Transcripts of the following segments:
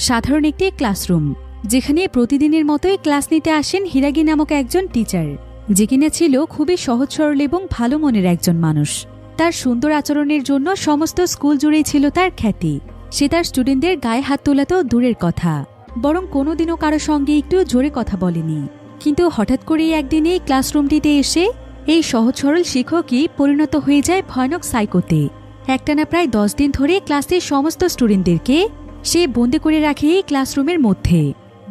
সাধারণ একটি ক্লাসরুম, যেখানে প্রতিদিনের মতোই ক্লাস নিতে আসেন হিরাগি নামক একজন টিচার, যে কিনা ছিল খুবই সহজ সরল এবং ভালো মনের একজন মানুষ। তার সুন্দর আচরণের জন্য সমস্ত স্কুল জুড়েই ছিল তার খ্যাতি। সে তার স্টুডেন্টদের গায়ে হাত তোলাতেও দূরের কথা, বরং কোনোদিনও কারো সঙ্গে একটু জোরে কথা বলেনি। কিন্তু হঠাৎ করেই একদিন এই ক্লাসরুমটিতে এসে এই সহজ সরল শিক্ষকই পরিণত হয়ে যায় ভয়ানক সাইকোতে। একটানা প্রায় 10 দিন ধরে ক্লাসের সমস্ত স্টুডেন্টদেরকে সে বন্দি করে রাখে এই ক্লাসরুমের মধ্যে,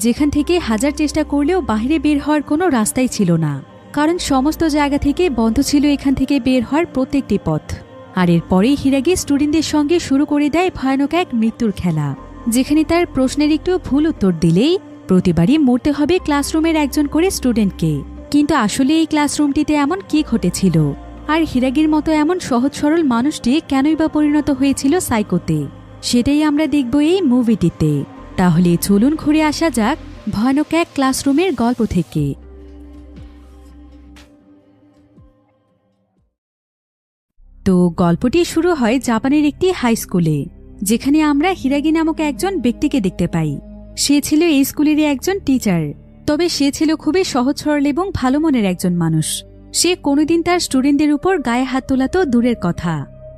যেখান থেকে হাজার চেষ্টা করলেও বাইরে বের হওয়ার কোনো রাস্তাই ছিল না, কারণ সমস্ত জায়গা থেকে বন্ধ ছিল এখান থেকে বের হওয়ার প্রত্যেকটি পথ। আর এরপরেই হিরাগি স্টুডেন্টদের সঙ্গে শুরু করে দেয় ভয়ানক এক মৃত্যুর খেলা, যেখানে তার প্রশ্নের একটু ভুল উত্তর দিলেই প্রতিবারই মরতে হবে ক্লাসরুমের একজন করে স্টুডেন্টকে। কিন্তু আসলে এই ক্লাসরুমটিতে এমন কি ঘটেছিল, আর হিরাগির মতো এমন সহজ সরল মানুষটি কেনই বা পরিণত হয়েছিল সাইকোতে, সেটাই আমরা দেখব এই মুভিটিতে। তাহলে চলুন ঘুরে আসা যাক ভয়ানক এক ক্লাসরুমের গল্প থেকে। তো গল্পটি শুরু হয় জাপানের একটি হাই স্কুলে, যেখানে আমরা হিরাগি নামক একজন ব্যক্তিকে দেখতে পাই। সে ছিল এই স্কুলেরই একজন টিচার, তবে সে ছিল খুবই সহজ সরল এবং ভালো মনের একজন মানুষ। সে কোনোদিন তার স্টুডেন্টদের উপর গায়ে হাত তোলা তো দূরের কথা,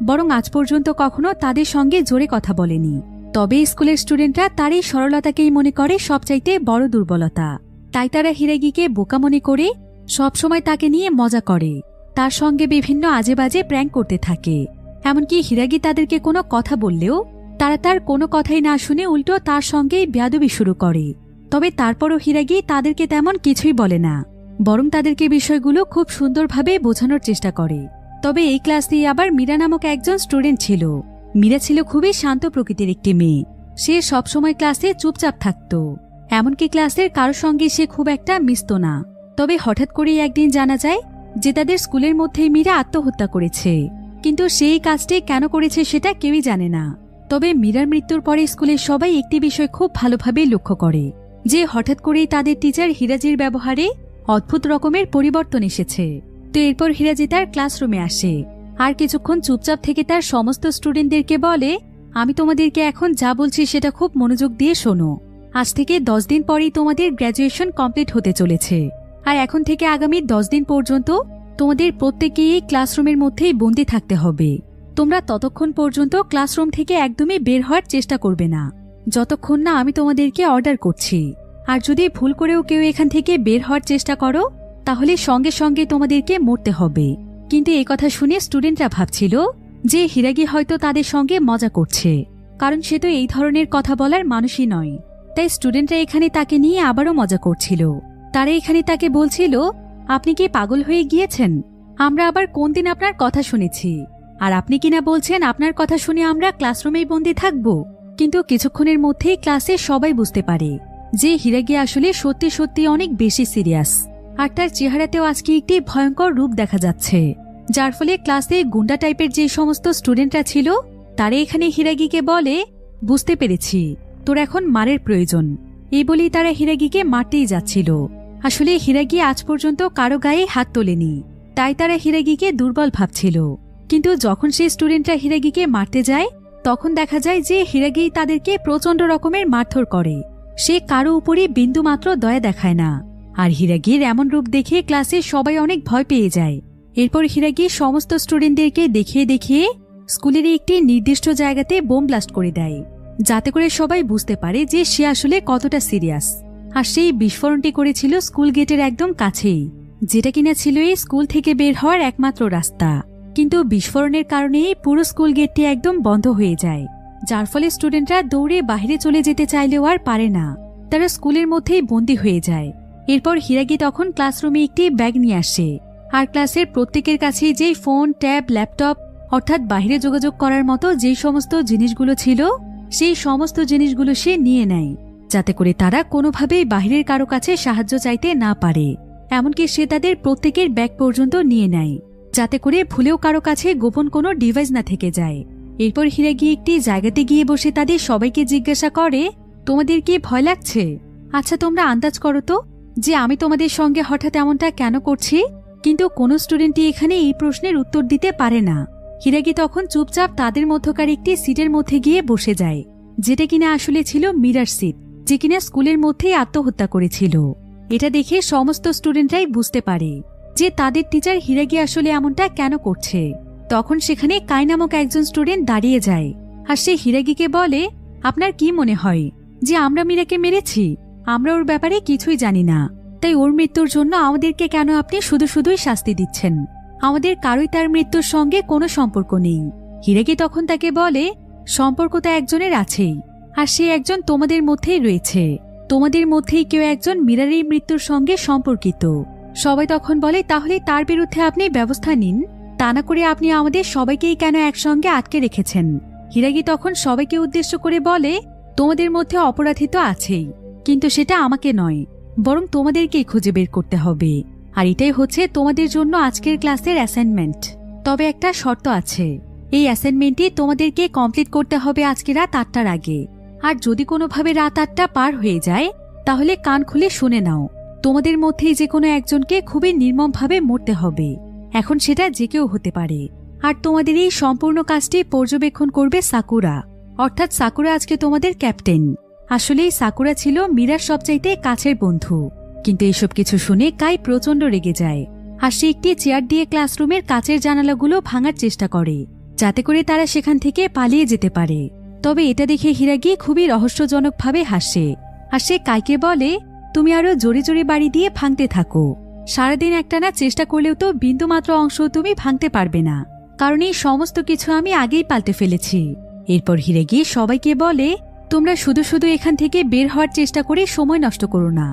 বরং আজ পর্যন্ত কখনো তাদের সঙ্গে জোরে কথা বলেনি। তবে স্কুলের স্টুডেন্টরা তার এই সরলতাকেই মনে করে সবচাইতে বড় দুর্বলতা। তাই তারা হিরাগিকে বোকা মনে করে সবসময় তাকে নিয়ে মজা করে, তার সঙ্গে বিভিন্ন আজে বাজে প্র্যাঙ্ক করতে থাকে। এমনকি হিরাগি তাদেরকে কোনো কথা বললেও তারা তার কোনো কথাই না শুনে উল্টো তার সঙ্গেই বেয়াদবি শুরু করে। তবে তারপরও হিরাগি তাদেরকে তেমন কিছুই বলে না, বরং তাদেরকে বিষয়গুলো খুব সুন্দরভাবে বোঝানোর চেষ্টা করে। তবে এই ক্লাস দিয়ে আবার মীরা নামক একজন স্টুডেন্ট ছিল। মীরা ছিল খুবই শান্ত প্রকৃতির একটি মেয়ে। সে সবসময় ক্লাসে চুপচাপ থাকত, এমনকি ক্লাসের কারোর সঙ্গে সে খুব একটা মিশত না। তবে হঠাৎ করেই একদিন জানা যায় যে তাদের স্কুলের মধ্যেই মীরা আত্মহত্যা করেছে। কিন্তু সেই কাজটি কেন করেছে সেটা কেউই জানে না। তবে মীরার মৃত্যুর পরে স্কুলের সবাই একটি বিষয় খুব ভালোভাবে লক্ষ্য করে, যে হঠাৎ করেই তাদের টিচার হিরাজির ব্যবহারে অদ্ভুত রকমের পরিবর্তন এসেছে। তো এরপর হিরাজি তার ক্লাসরুমে আসে আর কিছুক্ষণ চুপচাপ থেকে তার সমস্ত স্টুডেন্টদেরকে বলে, আমি তোমাদেরকে এখন যা বলছি সেটা খুব মনোযোগ দিয়ে শোনো। আজ থেকে 10 দিন পরেই তোমাদের গ্র্যাজুয়েশন কমপ্লিট হতে চলেছে, আর এখন থেকে আগামী 10 দিন পর্যন্ত তোমাদের প্রত্যেকেই এই ক্লাসরুমের মধ্যেই বন্দী থাকতে হবে। তোমরা ততক্ষণ পর্যন্ত ক্লাসরুম থেকে একদমই বের হওয়ার চেষ্টা করবে না, যতক্ষণ না আমি তোমাদেরকে অর্ডার করছি। আর যদি ভুল করেও কেউ এখান থেকে বের হওয়ার চেষ্টা করো, তাহলে সঙ্গে সঙ্গে তোমাদেরকে মরতে হবে। কিন্তু এই কথা শুনে স্টুডেন্টরা ভাবছিল যে হিরাগি হয়তো তাদের সঙ্গে মজা করছে, কারণ সে তো এই ধরনের কথা বলার মানুষই নয়। তাই স্টুডেন্টরা এখানে তাকে নিয়ে আবারও মজা করছিল। তারা এখানে তাকে বলছিল, আপনি কি পাগল হয়ে গিয়েছেন? আমরা আবার কোন দিন আপনার কথা শুনেছি, আর আপনি কিনা বলছেন আপনার কথা শুনে আমরা ক্লাসরুমেই বন্দী থাকব। কিন্তু কিছুক্ষণের মধ্যেই ক্লাসে সবাই বুঝতে পারে যে হিরাগি আসলে সত্যি সত্যি অনেক বেশি সিরিয়াস, আর তার চেহারাতেও আজকে একটি ভয়ঙ্কর রূপ দেখা যাচ্ছে, যার ফলে ক্লাসে গুন্ডা টাইপের যে সমস্ত স্টুডেন্টরা ছিল তারা এখানে হিরাগিকে বলে, বুঝতে পেরেছি তোর এখন মারের প্রয়োজন। এই বলেই তারা হিরাগিকে মারতেই যাচ্ছিল। আসলে হিরাগি আজ পর্যন্ত কারো গায়ে হাত তোলেনি, তাই তারা হিরাগিকে দুর্বল ভাবছিল। কিন্তু যখন সেই স্টুডেন্টরা হিরাগিকে মারতে যায়, তখন দেখা যায় যে হিরাগি তাদেরকে প্রচন্ড রকমের মারধর করে। সে কারো উপরই বিন্দুমাত্র দয়া দেখায় না। আর হিরাগির এমন রূপ দেখে ক্লাসে সবাই অনেক ভয় পেয়ে যায়। এরপর হিরাগি সমস্ত স্টুডেন্টদেরকে দেখিয়ে দেখিয়ে স্কুলের একটি নির্দিষ্ট জায়গাতে বোম ব্লাস্ট করে দেয়, যাতে করে সবাই বুঝতে পারে যে সে আসলে কতটা সিরিয়াস। আর সেই বিস্ফোরণটি করেছিল স্কুল গেটের একদম কাছেই, যেটা কিনা ছিল এই স্কুল থেকে বের হওয়ার একমাত্র রাস্তা। কিন্তু বিস্ফোরণের কারণে পুরো স্কুল গেটটি একদম বন্ধ হয়ে যায়, যার ফলে স্টুডেন্টরা দৌড়ে বাইরে চলে যেতে চাইলেও আর পারে না, তারা স্কুলের মধ্যেই বন্দী হয়ে যায়। এরপর হিরাগি তখন ক্লাসরুমে একটি ব্যাগ নিয়ে আসে, আর ক্লাসের প্রত্যেকের কাছে যেই ফোন, ট্যাব, ল্যাপটপ অর্থাৎ বাইরে যোগাযোগ করার মতো যে সমস্ত জিনিসগুলো ছিল সেই সমস্ত জিনিসগুলো সে নিয়ে নেয়, যাতে করে তারা কোনোভাবেই বাহিরের কারো কাছে সাহায্য চাইতে না পারে। এমনকি সে তাদের প্রত্যেকের ব্যাগ পর্যন্ত নিয়ে নেয়, যাতে করে ভুলেও কারো কাছে গোপন কোনো ডিভাইস না থেকে যায়। এরপর হিরাগি একটি জায়গাতে গিয়ে বসে তাদের সবাইকে জিজ্ঞাসা করে, তোমাদের কি ভয় লাগছে? আচ্ছা তোমরা আন্দাজ করো তো যে আমি তোমাদের সঙ্গে হঠাৎ এমনটা কেন করছি? কিন্তু কোনো স্টুডেন্টই এখানে এই প্রশ্নের উত্তর দিতে পারে না। হিরাগি তখন চুপচাপ তাদের মধ্যকার একটি সিটের মধ্যে গিয়ে বসে যায়, যেটা কিনা আসলে ছিল মীরার সিট, যে কিনা স্কুলের মধ্যেই আত্মহত্যা করেছিল। এটা দেখে সমস্ত স্টুডেন্টরাই বুঝতে পারে যে তাদের টিচার হিরাগি আসলে এমনটা কেন করছে। তখন সেখানে কাই নামক একজন স্টুডেন্ট দাঁড়িয়ে যায় আর সে হিরাগিকে বলে, আপনার কি মনে হয় যে আমরা মীরাকে মেরেছি? আমরা ওর ব্যাপারে কিছুই জানি না, তাই ওর মৃত্যুর জন্য আমাদেরকে কেন আপনি শুধু শুধুই শাস্তি দিচ্ছেন? আমাদের কারোই তার মৃত্যুর সঙ্গে কোনো সম্পর্ক নেই। হিরাগি তখন তাকে বলে, সম্পর্ক তো একজনের আছেই, আর সে একজন তোমাদের মধ্যেই রয়েছে। তোমাদের মধ্যেই কেউ একজন মীরার এই মৃত্যুর সঙ্গে সম্পর্কিত। সবাই তখন বলে, তাহলে তার বিরুদ্ধে আপনি ব্যবস্থা নিন, তা না করে আপনি আমাদের সবাইকেই কেন একসঙ্গে আটকে রেখেছেন? হিরাগি তখন সবাইকে উদ্দেশ্য করে বলে, তোমাদের মধ্যে অপরাধী তো আছেই, কিন্তু সেটা আমাকে নয়, বরং তোমাদেরকেই খুঁজে বের করতে হবে। আর এটাই হচ্ছে তোমাদের জন্য আজকের ক্লাসের অ্যাসাইনমেন্ট। তবে একটা শর্ত আছে, এই অ্যাসাইনমেন্টটি তোমাদেরকে কমপ্লিট করতে হবে আজকে রাত 8টার আগে। আর যদি কোনোভাবে রাত 8টা পার হয়ে যায়, তাহলে কান খুলে শুনে নাও, তোমাদের মধ্যেই যে কোনো একজনকে খুবই নির্মমভাবে মরতে হবে। এখন সেটা যে কেউ হতে পারে। আর তোমাদের এই সম্পূর্ণ কাজটি পর্যবেক্ষণ করবে সাকুরা, অর্থাৎ সাকুরা আজকে তোমাদের ক্যাপ্টেন। আসলেই সাকুরা ছিল মীরার সবচাইতে কাছের বন্ধু। কিন্তু এসব কিছু শুনে কাই প্রচন্ড রেগে যায় আর সে একটি চেয়ার দিয়ে ক্লাসরুমের কাচের জানালাগুলো ভাঙার চেষ্টা করে, যাতে করে তারা সেখান থেকে পালিয়ে যেতে পারে। তবে এটা দেখে হিরাগি খুবই রহস্যজনকভাবে হাসে আর সে কাইকে বলে, তুমি আরো জোরে জোরে বাড়ি দিয়ে ভাঙতে থাকো। সারাদিন একটানা চেষ্টা করলেও তো বিন্দুমাত্র অংশ তুমি ভাঙতে পারবে না, কারণ এই সমস্ত কিছু আমি আগেই পাল্টে ফেলেছি। এরপর হিরাগি সবাইকে বলে, তোমরা শুধু শুধু এখান থেকে বের হওয়ার চেষ্টা করে সময় নষ্ট করো না,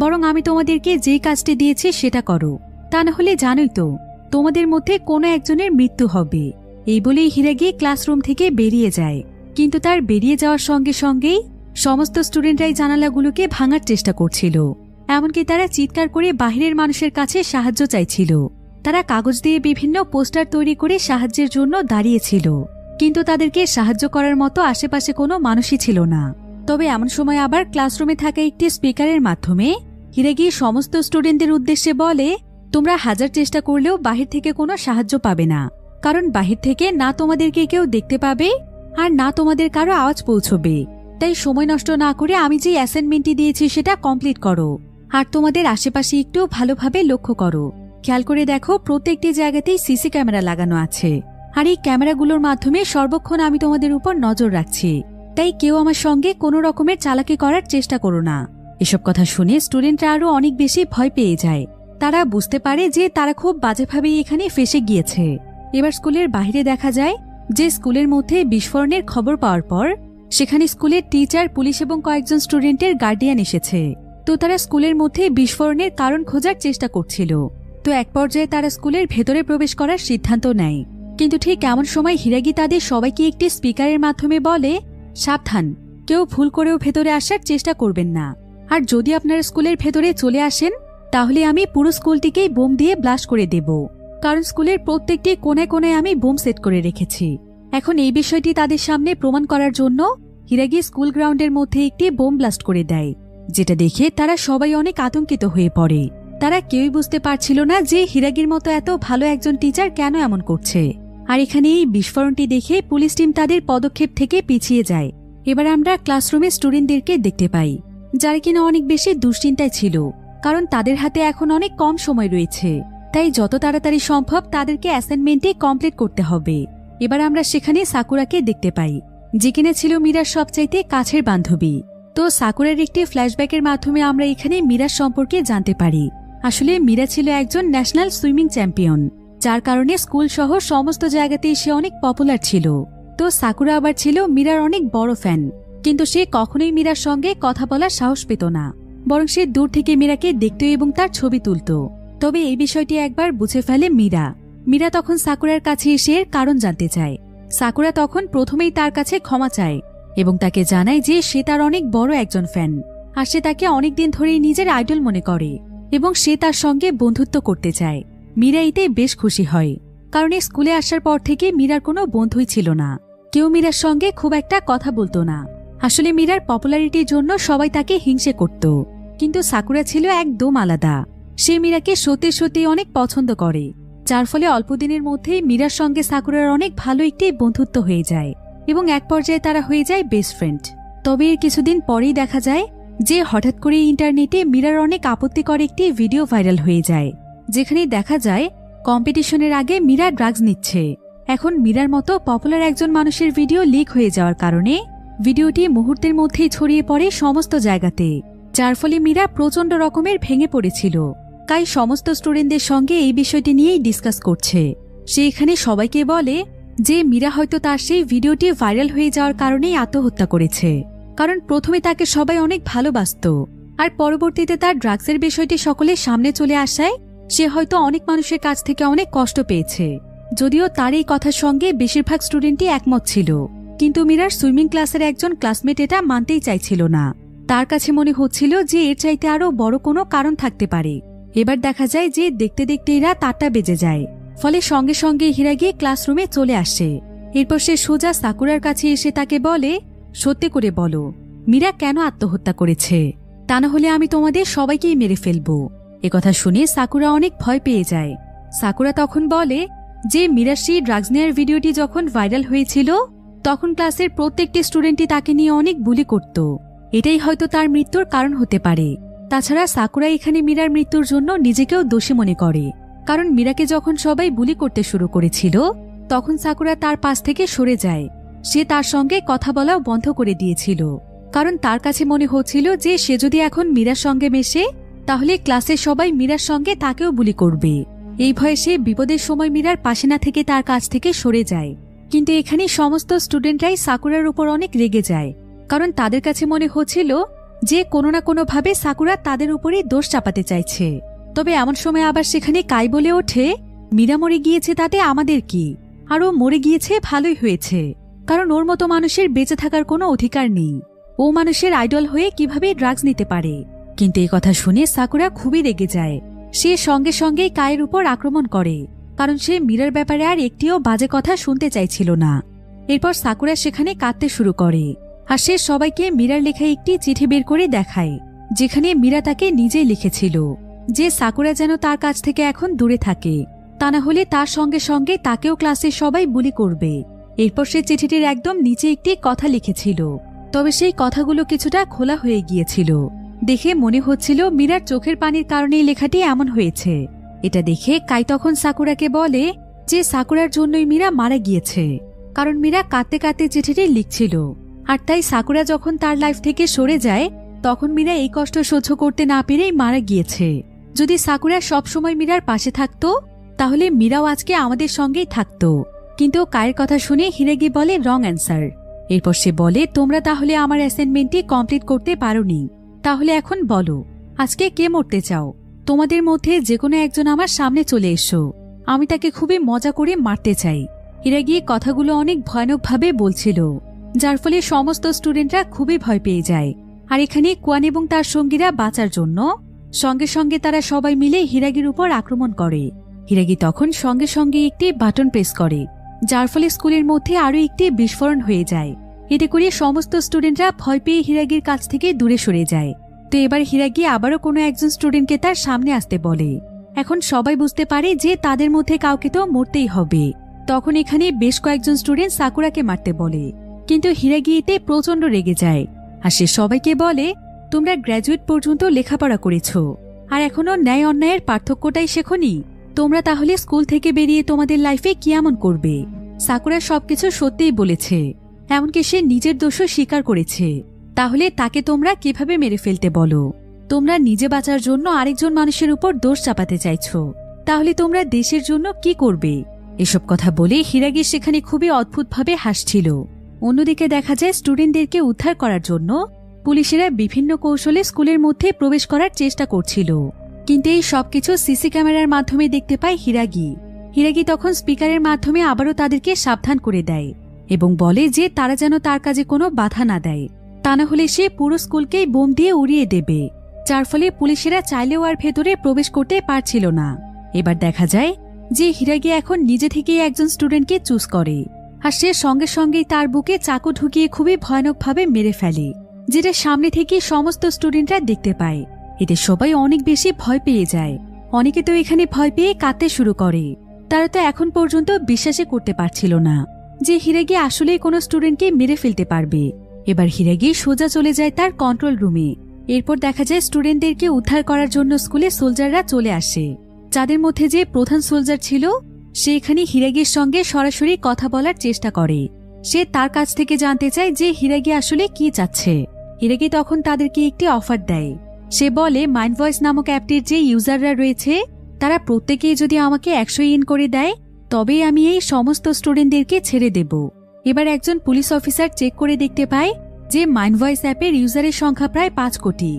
বরং আমি তোমাদেরকে যেই কাজটি দিয়েছি সেটা করো। তা না হলে জানোই তো, তোমাদের মধ্যে কোনো একজনের মৃত্যু হবে। এই বলেই হিরাগি ক্লাসরুম থেকে বেরিয়ে যায়। কিন্তু তার বেরিয়ে যাওয়ার সঙ্গে সঙ্গেই সমস্ত স্টুডেন্টরাই জানালাগুলোকে ভাঙার চেষ্টা করছিল। এমনকি তারা চিৎকার করে বাহিরের মানুষের কাছে সাহায্য চাইছিল। তারা কাগজ দিয়ে বিভিন্ন পোস্টার তৈরি করে সাহায্যের জন্য দাঁড়িয়েছিল, কিন্তু তাদেরকে সাহায্য করার মতো আশেপাশে কোনো মানুষই ছিল না। তবে এমন সময় আবার ক্লাসরুমে থাকা একটি স্পিকারের মাধ্যমে হিরাগি সমস্ত স্টুডেন্টদের উদ্দেশ্যে বলে, তোমরা হাজার চেষ্টা করলেও বাহির থেকে কোনো সাহায্য পাবে না, কারণ বাহির থেকে না তোমাদেরকে কেউ দেখতে পাবে আর না তোমাদের কারো আওয়াজ পৌঁছবে। তাই সময় নষ্ট না করে আমি যে অ্যাসাইনমেন্টটি দিয়েছি সেটা কমপ্লিট করো। আর তোমাদের আশেপাশে একটু ভালোভাবে লক্ষ্য করো, খেয়াল করে দেখো প্রত্যেকটি জায়গাতেই সিসি ক্যামেরা লাগানো আছে। আর এই ক্যামেরাগুলোর মাধ্যমে সর্বক্ষণ আমি তোমাদের উপর নজর রাখছি, তাই কেউ আমার সঙ্গে কোনো রকমের চালাকি করার চেষ্টা করো না। এসব কথা শুনে স্টুডেন্টরা আরো অনেক বেশি ভয় পেয়ে যায়। তারা বুঝতে পারে যে তারা খুব বাজেভাবেই এখানে ফেঁসে গিয়েছে। এবার স্কুলের বাইরে দেখা যায় যে স্কুলের মধ্যে বিস্ফোরণের খবর পাওয়ার পর সেখানে স্কুলের টিচার, পুলিশ এবং কয়েকজন স্টুডেন্টের গার্ডিয়ান এসেছে। তো তারা স্কুলের মধ্যে বিস্ফোরণের কারণ খোঁজার চেষ্টা করছিল। তো এক পর্যায়ে তারা স্কুলের ভেতরে প্রবেশ করার সিদ্ধান্ত নেয়। কিন্তু ঠিক এমন সময় হিরাগি তাদের সবাইকে একটি স্পিকারের মাধ্যমে বলে, সাবধান, কেউ ভুল করেও ভেতরে আসার চেষ্টা করবেন না। আর যদি আপনারা স্কুলের ভেতরে চলে আসেন, তাহলে আমি পুরো স্কুলটিকেই বোম দিয়ে ব্লাস্ট করে দেব, কারণ স্কুলের প্রত্যেকটি কোণায় কোণায় আমি বোম সেট করে রেখেছি। এখন এই বিষয়টি তাদের সামনে প্রমাণ করার জন্য হিরাগি স্কুল গ্রাউন্ডের মধ্যে একটি বোম ব্লাস্ট করে দেয়, যেটা দেখে তারা সবাই অনেক আতঙ্কিত হয়ে পড়ে। তারা কেউই বুঝতে পারছিল না যে হিরাগির মতো এত ভালো একজন টিচার কেন এমন করছে। আর এখানে এই বিস্ফোরণটি দেখে পুলিশ টিম তাদের পদক্ষেপ থেকে পিছিয়ে যায়। এবার আমরা ক্লাসরুমে স্টুডেন্টদেরকে দেখতে পাই, যারা কিনা অনেক বেশি দুশ্চিন্তায় ছিল, কারণ তাদের হাতে এখন অনেক কম সময় রয়েছে। তাই যত তাড়াতাড়ি সম্ভব তাদেরকে অ্যাসাইনমেন্টে কমপ্লিট করতে হবে। এবার আমরা সেখানে সাকুরাকে দেখতে পাই, যে কিনা ছিল মীরার সবচাইতে কাছের বান্ধবী। তো সাকুরার একটি ফ্ল্যাশব্যাকের মাধ্যমে আমরা এখানে মীরার সম্পর্কে জানতে পারি। আসলে মীরা ছিল একজন ন্যাশনাল সুইমিং চ্যাম্পিয়ন, যার কারণে স্কুল সহ সমস্ত জায়গাতেই সে অনেক পপুলার ছিল। তো সাকুরা আবার ছিল মীরার অনেক বড় ফ্যান, কিন্তু সে কখনোই মীরার সঙ্গে কথা বলার সাহস পেত না, বরং সে দূর থেকে মীরাকে দেখত এবং তার ছবি তুলত। তবে এই বিষয়টি একবার বুঝে ফেলে মীরা। মীরা তখন সাকুরার কাছে এসে এর কারণ জানতে চায়। সাকুরা তখন প্রথমেই তার কাছে ক্ষমা চায় এবং তাকে জানায় যে সে তার অনেক বড় একজন ফ্যান, আর সে তাকে অনেকদিন ধরেই নিজের আইডল মনে করে এবং সে তার সঙ্গে বন্ধুত্ব করতে চায়। মীরা এতে বেশ খুশি হয়, কারণ এই স্কুলে আসার পর থেকে মীরার কোনো বন্ধুই ছিল না। কেউ মীরার সঙ্গে খুব একটা কথা বলতো না। আসলে মীরার পপুলারিটির জন্য সবাই তাকে হিংসে করত, কিন্তু সাকুরা ছিল একদম আলাদা। সে মীরাকে সত্যি সত্যি অনেক পছন্দ করে, যার ফলে অল্প দিনের মধ্যেই মীরার সঙ্গে সাকুরার অনেক ভালো একটি বন্ধুত্ব হয়ে যায়। এবং এক পর্যায়ে তারা হয়ে যায় বেস্ট ফ্রেন্ড। তবে এর কিছুদিন পরেই দেখা যায় যে হঠাৎ করে ইন্টারনেটে মীরার অনেক আপত্তিকর একটি ভিডিও ভাইরাল হয়ে যায়, যেখানে দেখা যায় কম্পিটিশনের আগে মীরা ড্রাগস নিচ্ছে। এখন মীরার মতো পপুলার একজন মানুষের ভিডিও লিক হয়ে যাওয়ার কারণে ভিডিওটি মুহূর্তের মধ্যেই ছড়িয়ে পড়ে সমস্ত জায়গাতে, যার ফলে মীরা প্রচণ্ড রকমের ভেঙে পড়েছিল। তাই সমস্ত স্টুডেন্টদের সঙ্গে এই বিষয়টি নিয়েই ডিসকাস করছে। সে এখানে সবাইকে বলে যে মীরা হয়তো তার সেই ভিডিওটি ভাইরাল হয়ে যাওয়ার কারণেই আত্মহত্যা করেছে, কারণ প্রথমে তাকে সবাই অনেক ভালোবাসত, আর পরবর্তীতে তার ড্রাগসের বিষয়টি সকলের সামনে চলে আসায় সে হয়তো অনেক মানুষের কাছ থেকে অনেক কষ্ট পেয়েছে। যদিও তার এই কথার সঙ্গে বেশিরভাগ স্টুডেন্টই একমত ছিল, কিন্তু মীরার সুইমিং ক্লাসের একজন ক্লাসমেট এটা মানতেই চাইছিল না। তার কাছে মনে হচ্ছিল যে এর চাইতে আরও বড় কোনো কারণ থাকতে পারে। এবার দেখা যায় যে দেখতে দেখতে এরা 4টা বেজে যায়, ফলে সঙ্গে সঙ্গে হিরাগি ক্লাসরুমে চলে আসে। এরপর সে সোজা সাকুরার কাছে এসে তাকে বলে, সত্যি করে বলো মীরা কেন আত্মহত্যা করেছে, তা না হলে আমি তোমাদের সবাইকেই মেরে ফেলবো। একথা শুনে সাকুরা অনেক ভয় পেয়ে যায়। সাকুরা তখন বলে যে মীরার সেই ড্রাগস নেয়ার ভিডিওটি যখন ভাইরাল হয়েছিল তখন ক্লাসের প্রত্যেকটি স্টুডেন্টই তাকে নিয়ে অনেক বুলি করত, এটাই হয়তো তার মৃত্যুর কারণ হতে পারে। তাছাড়া সাকুরা এখানে মীরার মৃত্যুর জন্য নিজেকেও দোষী মনে করে, কারণ মীরাকে যখন সবাই বুলি করতে শুরু করেছিল তখন সাকুরা তার পাশ থেকে সরে যায়। সে তার সঙ্গে কথা বলাও বন্ধ করে দিয়েছিল, কারণ তার কাছে মনে হচ্ছিল যে সে যদি এখন মীরার সঙ্গে মেশে তাহলে ক্লাসের সবাই মীরার সঙ্গে তাকেও বুলি করবে। এই ভয়ে সে বিপদের সময় মীরার পাশে না থেকে তার কাছ থেকে সরে যায়। কিন্তু এখানে সমস্ত স্টুডেন্টরাই সাকুরার উপর অনেক রেগে যায়, কারণ তাদের কাছে মনে হচ্ছিল যে কোনো না কোনোভাবে সাকুরা তাদের উপরেই দোষ চাপাতে চাইছে। তবে এমন সময় আবার সেখানে কাই বলে ওঠে, মীরা মরে গিয়েছে তাতে আমাদের কি, আর ও মরে গিয়েছে ভালোই হয়েছে, কারণ ওর মতো মানুষের বেঁচে থাকার কোনো অধিকার নেই। ও মানুষের আইডল হয়ে কিভাবে ড্রাগস নিতে পারে। কিন্তু এই কথা শুনে সাকুরা খুবই রেগে যায়। সে সঙ্গে সঙ্গেই কায়ের উপর আক্রমণ করে, কারণ সে মীরার ব্যাপারে আর একটিও বাজে কথা শুনতে চাইছিল না। এরপর সাকুরা সেখানে কাঁদতে শুরু করে, আর সে সবাইকে মীরার লেখা একটি চিঠি বের করে দেখায়, যেখানে মীরা তাকে নিজেই লিখেছিল যে সাকুরা যেন তার কাছ থেকে এখন দূরে থাকে, তা না হলে তার সঙ্গে সঙ্গে তাকেও ক্লাসের সবাই বুলি করবে। এরপর সে চিঠিটির একদম নিচে একটি কথা লিখেছিল, তবে সেই কথাগুলো কিছুটা খোলা হয়ে গিয়েছিল। দেখে মনে হচ্ছিল মীরার চোখের পানির কারণেই লেখাটি এমন হয়েছে। এটা দেখে কাই তখন সাকুরাকে বলে যে সাকুরার জন্যই মীরা মারা গিয়েছে, কারণ মীরা কাঁদতে কাঁদতে চিঠিটি লিখছিল, আর তাই সাকুরা যখন তার লাইফ থেকে সরে যায় তখন মীরা এই কষ্ট সহ্য করতে না পেরেই মারা গিয়েছে। যদি সাকুরা সবসময় মীরার পাশে থাকতো তাহলে মীরাও আজকে আমাদের সঙ্গেই থাকতো। কিন্তু কায়ের কথা শুনে হিরাগি বলে রং অ্যান্সার। এরপর সে বলে, তোমরা তাহলে আমার অ্যাসাইনমেন্টটি কমপ্লিট করতে পারোনি, তাহলে এখন বলো আজকে কে মরতে চাও। তোমাদের মধ্যে যে কোনো একজন আমার সামনে চলে এসো, আমি তাকে খুবই মজা করে মারতে চাই। হিরাগি কথাগুলো অনেক ভয়ানকভাবে বলছিল, যার ফলে সমস্ত স্টুডেন্টরা খুবই ভয় পেয়ে যায়। আর এখানে কুয়ান এবং তার সঙ্গীরা বাঁচার জন্য সঙ্গে সঙ্গে তারা সবাই মিলে হিরাগির উপর আক্রমণ করে। হিরাগি তখন সঙ্গে সঙ্গে একটি বাটন প্রেস করে, যার ফলে স্কুলের মধ্যে আরও একটি বিস্ফোরণ হয়ে যায়। এতে করে সমস্ত স্টুডেন্টরা ভয় পেয়ে হিরাগির কাছ থেকে দূরে সরে যায়। তো এবার হিরাগি আবারও কোনো একজন স্টুডেন্টকে তার সামনে আসতে বলে। এখন সবাই বুঝতে পারে যে তাদের মধ্যে কাউকে তো মরতেই হবে। তখন এখানে বেশ কয়েকজন স্টুডেন্ট সাকুরাকে মারতে বলে, কিন্তু হিরাগি এতে প্রচণ্ড রেগে যায়। আর সে সবাইকে বলে, তোমরা গ্র্যাজুয়েট পর্যন্ত লেখাপড়া করেছ, আর এখনো ন্যায় অন্যায়ের পার্থক্যটাই শেখনি। তোমরা তাহলে স্কুল থেকে বেরিয়ে তোমাদের লাইফে কি এমন করবে? সাকুরা সবকিছু সত্যিই বলেছে, এমনকি সে নিজের দোষও স্বীকার করেছে। তাহলে তাকে তোমরা কিভাবে মেরে ফেলতে বলো? তোমরা নিজে বাঁচার জন্য আরেকজন মানুষের উপর দোষ চাপাতে চাইছো, তাহলে তোমরা দেশের জন্য কি করবে? এসব কথা বলে হিরাগি সেখানে খুবই অদ্ভুতভাবে হাসছিল। অন্যদিকে দেখা যায় স্টুডেন্টদেরকে উদ্ধার করার জন্য পুলিশেরা বিভিন্ন কৌশলে স্কুলের মধ্যে প্রবেশ করার চেষ্টা করছিল, কিন্তু এই সবকিছু সিসি ক্যামেরার মাধ্যমে দেখতে পায় হিরাগি। হিরাগি তখন স্পিকারের মাধ্যমে আবারও তাদেরকে সাবধান করে দেয় এবং বলে যে তারা যেন তার কাজে কোনো বাধা না দেয়, তা না হলে সে পুরো স্কুলকেই বোম দিয়ে উড়িয়ে দেবে, যার ফলে পুলিশেরা চাইলেও আর ভেতরে প্রবেশ করতে পারছিল না। এবার দেখা যায় যে হিরাগি এখন নিজে থেকেই একজন স্টুডেন্টকে চুজ করে, আর সে সঙ্গে সঙ্গেই তার বুকে চাকু ঢুকিয়ে খুবই ভয়ানকভাবে মেরে ফেলে, যেটা সামনে থেকে সমস্ত স্টুডেন্টরা দেখতে পায়। এতে সবাই অনেক বেশি ভয় পেয়ে যায়। অনেকে তো এখানে ভয় পেয়ে কাঁদতে শুরু করে। তারা তো এখন পর্যন্ত বিশ্বাসই করতে পারছিল না যে হিরাগি আসলেই কোনো স্টুডেন্টকে মেরে ফেলতে পারবে। এবার হিরাগি সোজা চলে যায় তার কন্ট্রোল রুমে। এরপর দেখা যায় স্টুডেন্টদেরকে উদ্ধার করার জন্য স্কুলে সোলজাররা চলে আসে। যাদের মধ্যে যে প্রধান সোলজার ছিল সে এখানে হিরাগির সঙ্গে সরাসরি কথা বলার চেষ্টা করে। সে তার কাছ থেকে জানতে চায় যে হিরাগি আসলে কি চাচ্ছে। হিরাগি তখন তাদেরকে একটি অফার দেয়। সে বলে মাইন্ড ভয়েস নামক অ্যাপটির যে ইউজাররা রয়েছে তারা প্রত্যেকেই যদি আমাকে 100 ইন করে দেয় তবেই আমি এই সমস্ত স্টুডেন্টদেরকে ছেড়ে দেব। এবার একজন পুলিশ অফিসার চেক করে দেখতে পায় যে মাইন্ড ভয়েস অ্যাপের ইউজারের সংখ্যা প্রায় 5 কোটি।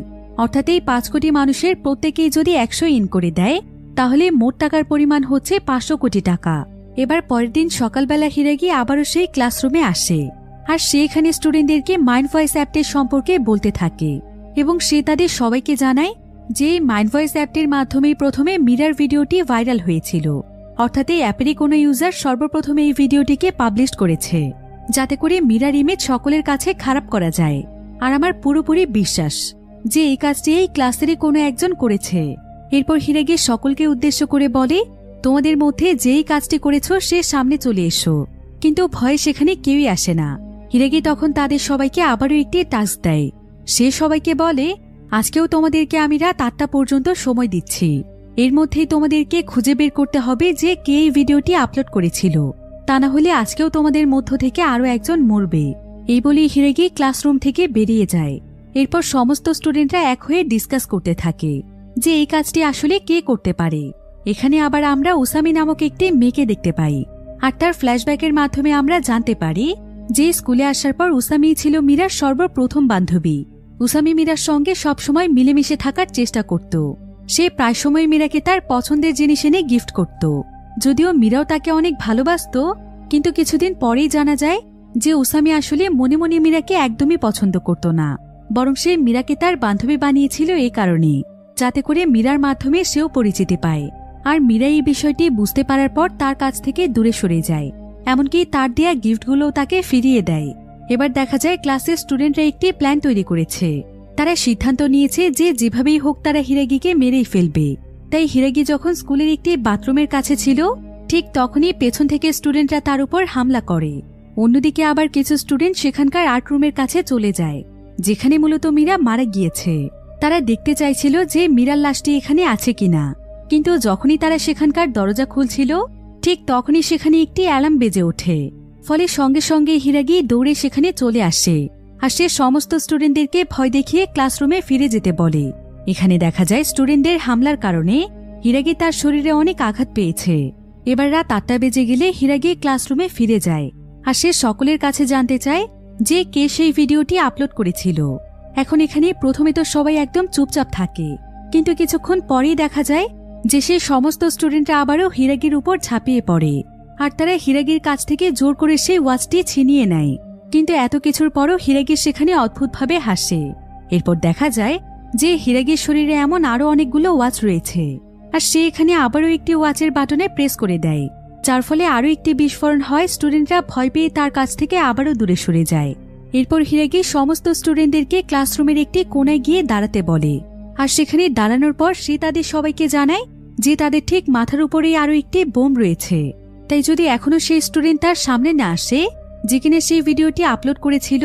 অর্থাৎ এই 5 কোটি মানুষের প্রত্যেকেই যদি 100 ইন করে দেয় তাহলে মোট টাকার পরিমাণ হচ্ছে 500 কোটি টাকা। এবার পরের দিন সকালবেলা হিরাগি আবারও সেই ক্লাসরুমে আসে আর সে এখানে স্টুডেন্টদেরকে মাইন্ড ভয়েস অ্যাপটির সম্পর্কে বলতে থাকে এবং সে তাদের সবাইকে জানায় যে মাইন্ড ভয়েস অ্যাপটির মাধ্যমেই প্রথমে মিরার ভিডিওটি ভাইরাল হয়েছিল। অর্থাৎ এই অ্যাপেরই কোনো ইউজার সর্বপ্রথমে এই ভিডিওটিকে পাবলিশ করেছে যাতে করে মিরার ইমেজ সকলের কাছে খারাপ করা যায়। আর আমার পুরোপুরি বিশ্বাস যে এই কাজটি এই ক্লাসেরই কোনো একজন করেছে। এরপর হিরাগি সকলকে উদ্দেশ্য করে বলে, তোমাদের মধ্যে যেই কাজটি করেছ সে সামনে চলে এসো। কিন্তু ভয়ে সেখানে কেউই আসে না। হিরাগি তখন তাদের সবাইকে আবারও একটি টাস্ক দেয়। সে সবাইকে বলে, আজকেও তোমাদেরকে আমি রাত 8টা পর্যন্ত সময় দিচ্ছি। এর মধ্যেই তোমাদেরকে খুঁজে বের করতে হবে যে কে এই ভিডিওটি আপলোড করেছিল। তা না হলে আজকেও তোমাদের মধ্য থেকে আরো একজন মরবে। এই বলেই হিরাগি ক্লাসরুম থেকে বেরিয়ে যায়। এরপর সমস্ত স্টুডেন্টরা এক হয়ে ডিসকাস করতে থাকে যে এই কাজটি আসলে কে করতে পারে। এখানে আবার আমরা উসামি নামক একটি মেয়েকে দেখতে পাই আর তার ফ্ল্যাশব্যাকের মাধ্যমে আমরা জানতে পারি যে স্কুলে আসার পর উসামি ছিল মীরার সর্বপ্রথম বান্ধবী। উসামি মীরার সঙ্গে সবসময় মিলেমিশে থাকার চেষ্টা করত। সে প্রায় সময় মীরাকে তার পছন্দের জিনিস এনে গিফট করত। যদিও মীরাও তাকে অনেক ভালোবাসত, কিন্তু কিছুদিন পরেই জানা যায় যে উসামি আসলে মনে মনে মীরাকে একদমই পছন্দ করত না, বরং সে মীরাকে তার বান্ধবী বানিয়েছিল এই কারণে যাতে করে মীরার মাধ্যমে সেও পরিচিতি পায়। আর মীরা এই বিষয়টি বুঝতে পারার পর তার কাছ থেকে দূরে সরে যায়, এমনকি তার দেয়া গিফটগুলোও তাকে ফিরিয়ে দেয়। এবার দেখা যায় ক্লাসের স্টুডেন্টরা একটি প্ল্যান তৈরি করেছে। তারা সিদ্ধান্ত নিয়েছে যে যেভাবেই হোক তারা হিরাগিকে মেরেই ফেলবে। তাই হিরাগি যখন স্কুলের একটি বাথরুমের কাছে ছিল ঠিক তখনই পেছন থেকে স্টুডেন্টরা তার উপর হামলা করে। অন্যদিকে আবার কিছু স্টুডেন্ট সেখানকার আর্ট রুমের কাছে চলে যায় যেখানে মূলত মীরা মারা গিয়েছে। তারা দেখতে চাইছিল যে মীরার লাশটি এখানে আছে কিনা, কিন্তু যখনই তারা সেখানকার দরজা খুলছিল ঠিক তখনই সেখানে একটি অ্যালার্ম বেজে ওঠে। ফলে সঙ্গে সঙ্গে হিরাগি দৌড়ে সেখানে চলে আসে আর সে সমস্ত স্টুডেন্টদেরকে ভয় দেখিয়ে ক্লাসরুমে ফিরে যেতে বলে। এখানে দেখা যায় স্টুডেন্টদের হামলার কারণে হিরাগি তার শরীরে অনেক আঘাত পেয়েছে। এবার রাত 8টা বেজে গেলে হিরাগি ক্লাসরুমে ফিরে যায় আর সে সকলের কাছে জানতে চায় যে কে সেই ভিডিওটি আপলোড করেছিল। এখন এখানে প্রথমে তো সবাই একদম চুপচাপ থাকে, কিন্তু কিছুক্ষণ পরেই দেখা যায় যে সেই সমস্ত স্টুডেন্টরা আবারও হিরাগির উপর ঝাঁপিয়ে পড়ে আর তারা হিরাগির কাছ থেকে জোর করে সেই ওয়াচটি ছিনিয়ে নেয়। কিন্তু এত কিছুর পরও হিরাগি সেখানে অদ্ভুতভাবে হাসে। এরপর দেখা যায় যে হিরাগির শরীরে এমন আরো অনেকগুলো ওয়াচ রয়েছে আর সে এখানে আবারও একটি ওয়াচের বাটনে প্রেস করে দেয়, যার ফলে আরো একটি বিস্ফোরণ হয়। স্টুডেন্টরা ভয় পেয়ে তার কাছ থেকে আবারও দূরে সরে যায়। এরপর হিরাগি সমস্ত স্টুডেন্টদেরকে ক্লাসরুমের একটি কোণায় গিয়ে দাঁড়াতে বলে আর সেখানে দাঁড়ানোর পর সে তাদের সবাইকে জানায় যে তাদের ঠিক মাথার উপরেই আরো একটি বোম রয়েছে। তাই যদি এখনো সেই স্টুডেন্ট তার সামনে না আসে যে কিনা সেই ভিডিওটি আপলোড করেছিল,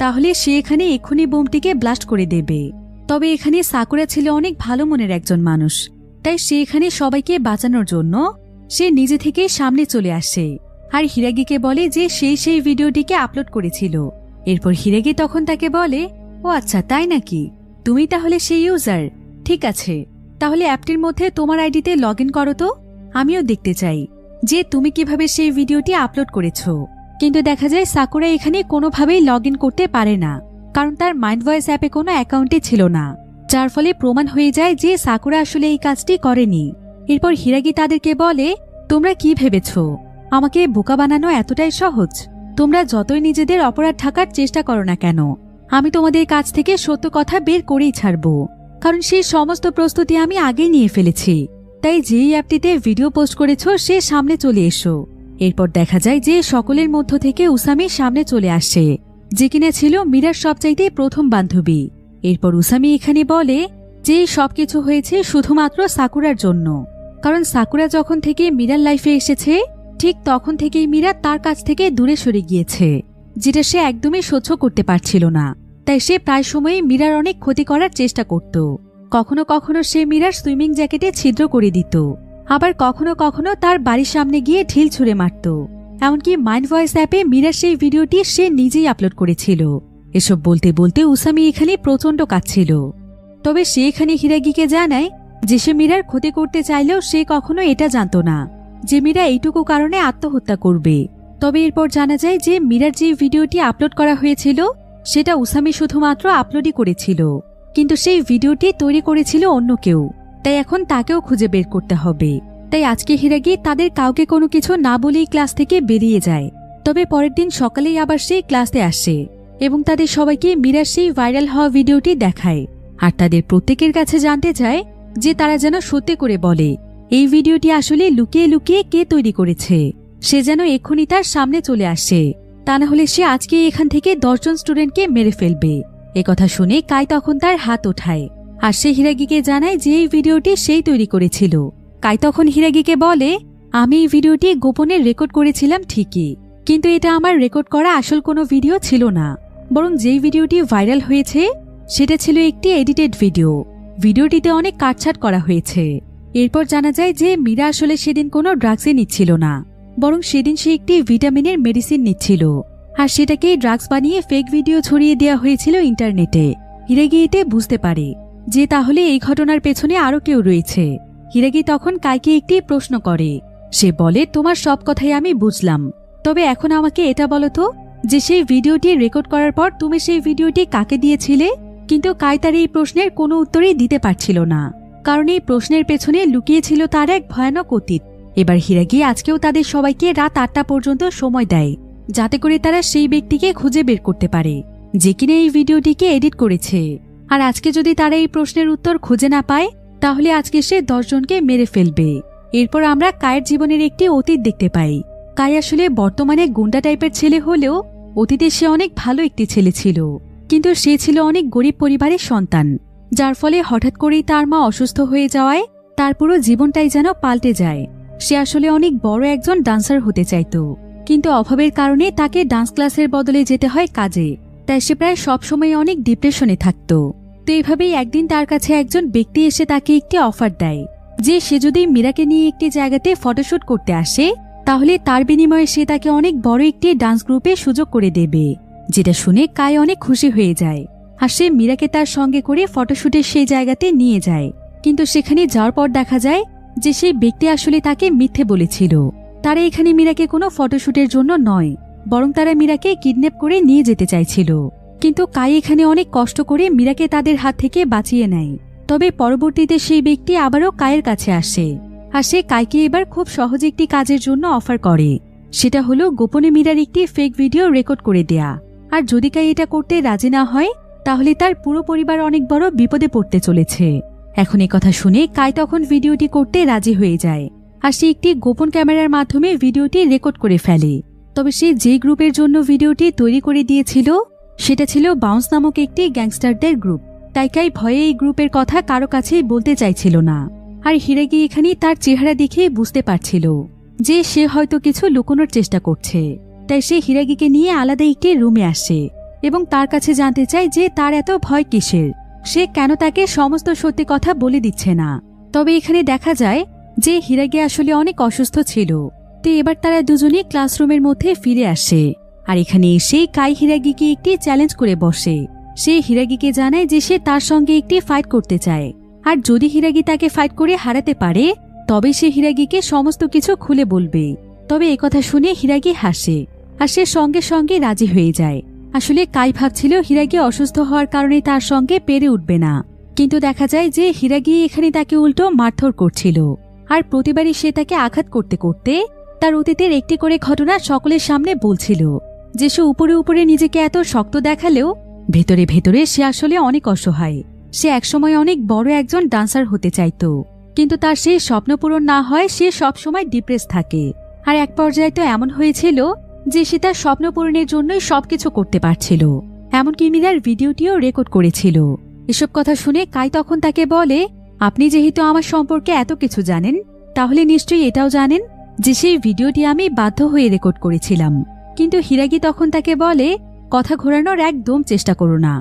তাহলে সে এখানে এক্ষুনি বোমটিকে ব্লাস্ট করে দেবে। তবে এখানে সাকুরা ছিল অনেক ভালো মনের একজন মানুষ, তাই সে এখানে সবাইকে বাঁচানোর জন্য সে নিজে থেকে সামনে চলে আসে আর হিরাগিকে বলে যে সেই ভিডিওটিকে আপলোড করেছিল। এরপর হিরাগি তখন তাকে বলে, ও আচ্ছা তাই নাকি, তুমি তাহলে সেই ইউজার? ঠিক আছে, তাহলে অ্যাপটির মধ্যে তোমার আইডিতে লগ ইন করো তো, আমিও দেখতে চাই যে তুমি কিভাবে সেই ভিডিওটি আপলোড করেছো। কিন্তু দেখা যায় সাকুরা এখানে কোনোভাবেই লগ ইন করতে পারে না, কারণ তার মাইন্ড ভয়েস অ্যাপে কোনো অ্যাকাউন্টই ছিল না, যার ফলে প্রমাণ হয়ে যায় যে সাকুরা আসলে এই কাজটি করেনি। এরপর হিরাগি তাদেরকে বলে, তোমরা কি ভেবেছ আমাকে বোকা বানানো এতটাই সহজ? তোমরা যতই নিজেদের অপরাধ ঢাকার চেষ্টা করো না কেন, আমি তোমাদের কাছ থেকে সত্য কথা বের করেই ছাড়ব, কারণ সেই সমস্ত প্রস্তুতি আমি আগেই নিয়ে ফেলেছি। তাই যেই অ্যাপটিতে ভিডিও পোস্ট করেছো সে সামনে চলে এসো। এরপর দেখা যায় যে সকলের মধ্য থেকে উসামি সামনে চলে আসে, যে কিনা ছিল মীরার সবচাইতে প্রথম বান্ধবী। এরপর উসামি এখানে বলে যে সবকিছু হয়েছে শুধুমাত্র সাকুরার জন্য, কারণ সাকুরা যখন থেকে মীরার লাইফে এসেছে ঠিক তখন থেকেই মীরা তার কাছ থেকে দূরে সরে গিয়েছে, যেটা সে একদমই সহ্য করতে পারছিল না। তাই সে প্রায় সময়ই মীরার অনেক ক্ষতি করার চেষ্টা করত। কখনো কখনো সে মীরার সুইমিং জ্যাকেটে ছিদ্র করে দিত, আবার কখনো কখনো তার বাড়ির সামনে গিয়ে ঢিল ছুঁড়ে মারত। এমনকি মাইন্ড ভয়েস অ্যাপে মীরার সেই ভিডিওটি সে নিজেই আপলোড করেছিল। এসব বলতে বলতে উসামি এখানে প্রচণ্ড কাঁদছিল। তবে সে এখানে হিরাগিকে জানায় যে সে মীরার ক্ষতি করতে চাইলেও সে কখনো এটা জানত না যে মীরা এইটুকু কারণে আত্মহত্যা করবে। তবে এরপর জানা যায় যে মীরার যে ভিডিওটি আপলোড করা হয়েছিল সেটা উসামি শুধুমাত্র আপলোডই করেছিল, কিন্তু সেই ভিডিওটি তৈরি করেছিল অন্য কেউ। তাই এখন তাকেও খুঁজে বের করতে হবে। তাই আজকে হিরাগি তাদের কাউকে কোনো কিছু না বলেই ক্লাস থেকে বেরিয়ে যায়। তবে পরের দিন সকালেই আবার সেই ক্লাসে আসে এবং তাদের সবাইকে মীরার সেই ভাইরাল হওয়া ভিডিওটি দেখায়। আর তাদের প্রত্যেকের কাছে জানতে চায় যে তারা যেন সত্যি করে বলে এই ভিডিওটি আসলে লুকিয়ে লুকিয়ে কে তৈরি করেছে। সে যেন এক্ষুনি তার সামনে চলে আসে, তা না হলে সে আজকে এখান থেকে 10 জন স্টুডেন্টকে মেরে ফেলবে। একথা শুনে কাই তখন তার হাত ওঠায় আর সে হিরাগিকে জানায় যে এই ভিডিওটি সেই তৈরি করেছিল। কাই তখন হিরাগিকে বলে, আমি এই ভিডিওটি গোপনে রেকর্ড করেছিলাম ঠিকই, কিন্তু এটা আমার রেকর্ড করা আসল কোনো ভিডিও ছিল না, বরং যেই ভিডিওটি ভাইরাল হয়েছে সেটা ছিল একটি এডিটেড ভিডিও। ভিডিওটিতে অনেক কাটছাট করা হয়েছে। এরপর জানা যায় যে মীরা আসলে সেদিন কোনো ড্রাগসই নিচ্ছিল না, বরং সেদিন সে একটি ভিটামিনের মেডিসিন নিচ্ছিল, আর সেটাকেই ড্রাগস বানিয়ে ফেক ভিডিও ছড়িয়ে দেওয়া হয়েছিল ইন্টারনেটে। হিরাগি এতে বুঝতে পারে যে তাহলে এই ঘটনার পেছনে আরো কেউ রয়েছে। হিরাগি তখন কাইকে একটি প্রশ্ন করে। সে বলে, তোমার সব কথাই আমি বুঝলাম, তবে এখন আমাকে এটা বলো তো যে সেই ভিডিওটি রেকর্ড করার পর তুমি সেই ভিডিওটি কাকে দিয়েছিলে? কিন্তু কাই তার এই প্রশ্নের কোনো উত্তরই দিতে পারছিল না, কারণ এই প্রশ্নের পেছনে লুকিয়েছিল তার এক ভয়ানক অতীত। এবার হিরাগি আজকেও তাদের সবাইকে রাত 8টা পর্যন্ত সময় দেয়, যাতে করে তারা সেই ব্যক্তিকে খুঁজে বের করতে পারে যে কিনা এই ভিডিওটিকে এডিট করেছে। আর আজকে যদি তারা এই প্রশ্নের উত্তর খুঁজে না পায় তাহলে আজকে সে 10 জনকে মেরে ফেলবে। এরপর আমরা কায়ের জীবনের একটি অতীত দেখতে পাই। কাই আসলে বর্তমানে গুন্ডা টাইপের ছেলে হলেও অতীতে সে অনেক ভালো একটি ছেলে ছিল, কিন্তু সে ছিল অনেক গরিব পরিবারের সন্তান, যার ফলে হঠাৎ করেই তার মা অসুস্থ হয়ে যাওয়ায় তার পুরো জীবনটাই যেন পাল্টে যায়। সে আসলে অনেক বড় একজন ডান্সার হতে চাইত, কিন্তু অভাবের কারণে তাকে ডান্স ক্লাসের বদলে যেতে হয় কাজে। তাই সে প্রায় সবসময় অনেক ডিপ্রেশনে থাকত। তো এইভাবেই একদিন তার কাছে একজন ব্যক্তি এসে তাকে একটি অফার দেয় যে সে যদি মীরাকে নিয়ে একটি জায়গাতে ফটোশুট করতে আসে তাহলে তার বিনিময়ে সে তাকে অনেক বড় একটি ডান্স গ্রুপে সুযোগ করে দেবে। যেটা শুনে কাই অনেক খুশি হয়ে যায় আর সে মীরাকে তার সঙ্গে করে ফটোশুটের সেই জায়গাতে নিয়ে যায়। কিন্তু সেখানে যাওয়ার পর দেখা যায় যে সেই ব্যক্তি আসলে তাকে মিথ্যে বলেছিল। তারা এখানে মীরাকে কোনো ফটোশুটের জন্য নয়, বরং তারা মীরাকে কিডন্যাপ করে নিয়ে যেতে চাইছিল। কিন্তু কাই এখানে অনেক কষ্ট করে মীরাকে তাদের হাত থেকে বাঁচিয়ে নেয়। তবে পরবর্তীতে সেই ব্যক্তি আবারও কায়ের কাছে আসে আর সে কাইকে এবার খুব সহজ একটি কাজের জন্য অফার করে। সেটা হলো গোপনে মীরার একটি ফেক ভিডিও রেকর্ড করে দেয়া। আর যদি কাই এটা করতে রাজি না হয় তাহলে তার পুরো পরিবার অনেক বড় বিপদে পড়তে চলেছে। এখন এই কথা শুনে কাই তখন ভিডিওটি করতে রাজি হয়ে যায় আর সে একটি গোপন ক্যামেরার মাধ্যমে ভিডিওটি রেকর্ড করে ফেলে। তবে সে যে গ্রুপের জন্য ভিডিওটি তৈরি করে দিয়েছিল সেটা ছিল বাউন্স নামক একটি গ্যাংস্টারদের গ্রুপ। তাই কাই ভয়ে এই গ্রুপের কথা কারো কাছেই বলতে চাইছিল না। আর হিরাগি এখানে তার চেহারা দেখে বুঝতে পারছিল যে সে হয়তো কিছু লুকোনোর চেষ্টা করছে। তাই সে হিরাগিকে নিয়ে আলাদা একটি রুমে আসে এবং তার কাছে জানতে চায় যে তার এত ভয় কিসের, সে কেন তাকে সমস্ত সত্যি কথা বলে দিচ্ছে না। তবে এখানে দেখা যায় যে হিরাগি আসলে অনেক অসুস্থ ছিল। তো এবার তারা দুজনেই ক্লাসরুমের মধ্যে ফিরে আসে আর এখানে এসেই কাই হিরাগিকে একটি চ্যালেঞ্জ করে বসে। সে হিরাগিকে জানায় যে সে তার সঙ্গে একটি ফাইট করতে চায়, আর যদি হিরাগি তাকে ফাইট করে হারাতে পারে তবে সে হিরাগিকে সমস্ত কিছু খুলে বলবে। তবে একথা শুনে হিরাগি হাসে আর সে সঙ্গে সঙ্গে রাজি হয়ে যায়। আসলে কাই ভাবছিল হিরাগি অসুস্থ হওয়ার কারণে তার সঙ্গে পেরে উঠবে না, কিন্তু দেখা যায় যে হিরাগি এখানে তাকে উল্টো মারধর করছিল। আর প্রতিবারই সে তাকে আঘাত করতে করতে তার অতীতের একটি করে ঘটনা সকলের সামনে বলছিল যে সে উপরে উপরে নিজেকে এত শক্ত দেখালেও ভেতরে ভেতরে সে আসলে অনেক অসহায়। সে একসময় অনেক বড় একজন ডান্সার হতে চাইত, কিন্তু তার সেই স্বপ্ন পূরণ না হয় সে সবসময় ডিপ্রেস থাকে। আর এক পর্যায়ে তো এমন হয়েছিল যে সে তার স্বপ্ন পূরণের জন্যই সবকিছু করতে পারছিল, এমনকি মীরার ভিডিওটিও রেকর্ড করেছিল। এসব কথা শুনে কাই তখন তাকে বলে, আপনি যেহেতু আমার সম্পর্কে এত কিছু জানেন তাহলে নিশ্চয়ই এটাও জানেন যে সেই ভিডিওটি আমি বাধ্য হয়ে রেকর্ড করেছিলাম। কিন্তু হিরাগি তখন তাকে বলে, কথা ঘোরানোর একদম চেষ্টা করো না।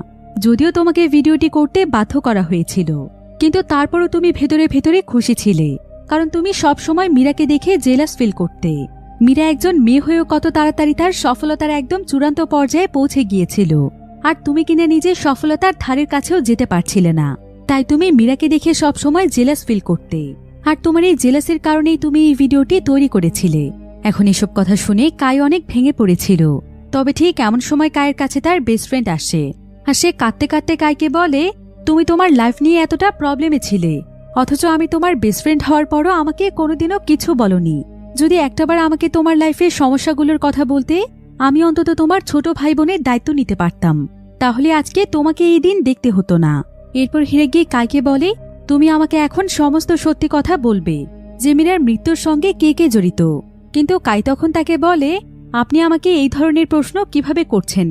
যদিও তোমাকে ভিডিওটি করতে বাধ্য করা হয়েছিল, কিন্তু তারপরও তুমি ভেতরে ভেতরে খুশি ছিলে, কারণ তুমি সব সময় মীরাকে দেখে জেলাস ফিল করতে। মীরা একজন মেয়ে হয়েও কত তাড়াতাড়ি তার সফলতার একদম চূড়ান্ত পর্যায়ে পৌঁছে গিয়েছিল, আর তুমি কিনা নিজের সফলতার ধারের কাছেও যেতে পারছিলে না। তাই তুমি মীরাকে দেখে সব সময় জেলাস ফিল করতে, আর তোমার এই জেলাসের কারণেই তুমি এই ভিডিওটি তৈরি করেছিলে। এখন এসব কথা শুনে কাই অনেক ভেঙে পড়েছিল। তবে ঠিক এমন সময় কায়ের কাছে তার বেস্ট ফ্রেন্ড আসে, আর সে কাঁদতে কাঁদতে কাইকে বলে, তুমি তোমার লাইফ নিয়ে এতটা প্রবলেমে ছিলে, অথচ আমি তোমার বেস্ট ফ্রেন্ড হওয়ার পরও আমাকে কোনোদিনও কিছু বলনি। যদি একটাবার আমাকে তোমার লাইফের সমস্যাগুলোর কথা বলতে, আমি অন্তত তোমার ছোট ভাই বোনের দায়িত্ব নিতে পারতাম, তাহলে আজকে তোমাকে এই দিন দেখতে হতো না। এরপর হিরাগি কাইকে বলে, তুমি আমাকে এখন সমস্ত সত্যি কথা বলবে যে মীরার মৃত্যুর সঙ্গে কে কে জড়িত। কিন্তু কাই তখন তাকে বলে, আপনি আমাকে এই ধরনের প্রশ্ন কিভাবে করছেন,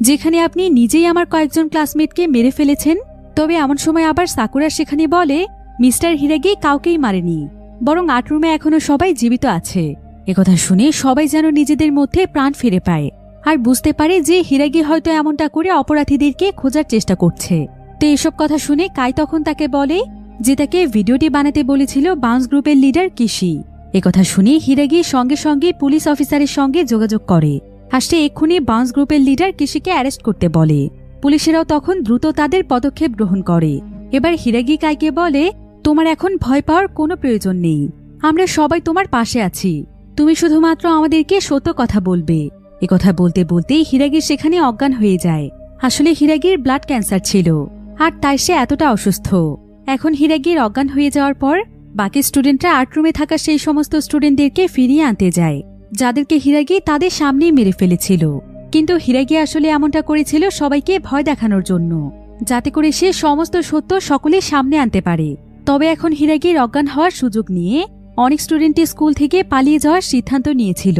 যেখানে আপনি নিজেই আমার কয়েকজন ক্লাসমেটকে মেরে ফেলেছেন। তবে এমন সময় আবার সাকুরা সেখানে বলে, মিস্টার হিরাগি কাউকেই মারেনি, বরং 8 রুমে এখনো সবাই জীবিত আছে। একথা শুনে সবাই যেন নিজেদের মধ্যে প্রাণ ফিরে পায়, আর বুঝতে পারে যে হিরাগি হয়তো এমনটা করে অপরাধীদেরকে খোঁজার চেষ্টা করছে। তো এসব কথা শুনে কাই তখন তাকে বলে যে তাকে ভিডিওটি বানাতে বলেছিল বাউন্স গ্রুপের লিডার কিশি। একথা শুনে হিরাগি সঙ্গে সঙ্গে পুলিশ অফিসারের সঙ্গে যোগাযোগ করে, আর সে এক্ষুনি বাউন্স গ্রুপের লিডার কিশিকে অ্যারেস্ট করতে বলে। পুলিশেরাও তখন দ্রুত তাদের পদক্ষেপ গ্রহণ করে। এবার হিরাগি কাইকে বলে, তোমার এখন ভয় পাওয়ার কোনো প্রয়োজন নেই, আমরা সবাই তোমার পাশে আছি, তুমি শুধুমাত্র আমাদেরকে সত্য কথা বলবে। একথা বলতে বলতেই হিরাগি সেখানে অজ্ঞান হয়ে যায়। আসলে হিরাগির ব্লাড ক্যান্সার ছিল, আর তাই সে এতটা অসুস্থ। এখন হিরাগির অজ্ঞান হয়ে যাওয়ার পর বাকি স্টুডেন্টরা 8 রুমে থাকা সেই সমস্ত স্টুডেন্টদেরকে ফিরিয়ে আনতে যায়, যাদেরকে হিরাগি তাদের সামনেই মেরে ফেলেছিল। কিন্তু হিরাগি আসলে এমনটা করেছিল সবাইকে ভয় দেখানোর জন্য, যাতে করে সে সমস্ত সত্য সকলের সামনে আনতে পারে। তবে এখন হিরাগির অজ্ঞান হওয়ার সুযোগ নিয়ে অনেক স্টুডেন্টই স্কুল থেকে পালিয়ে যাওয়ার সিদ্ধান্ত নিয়েছিল।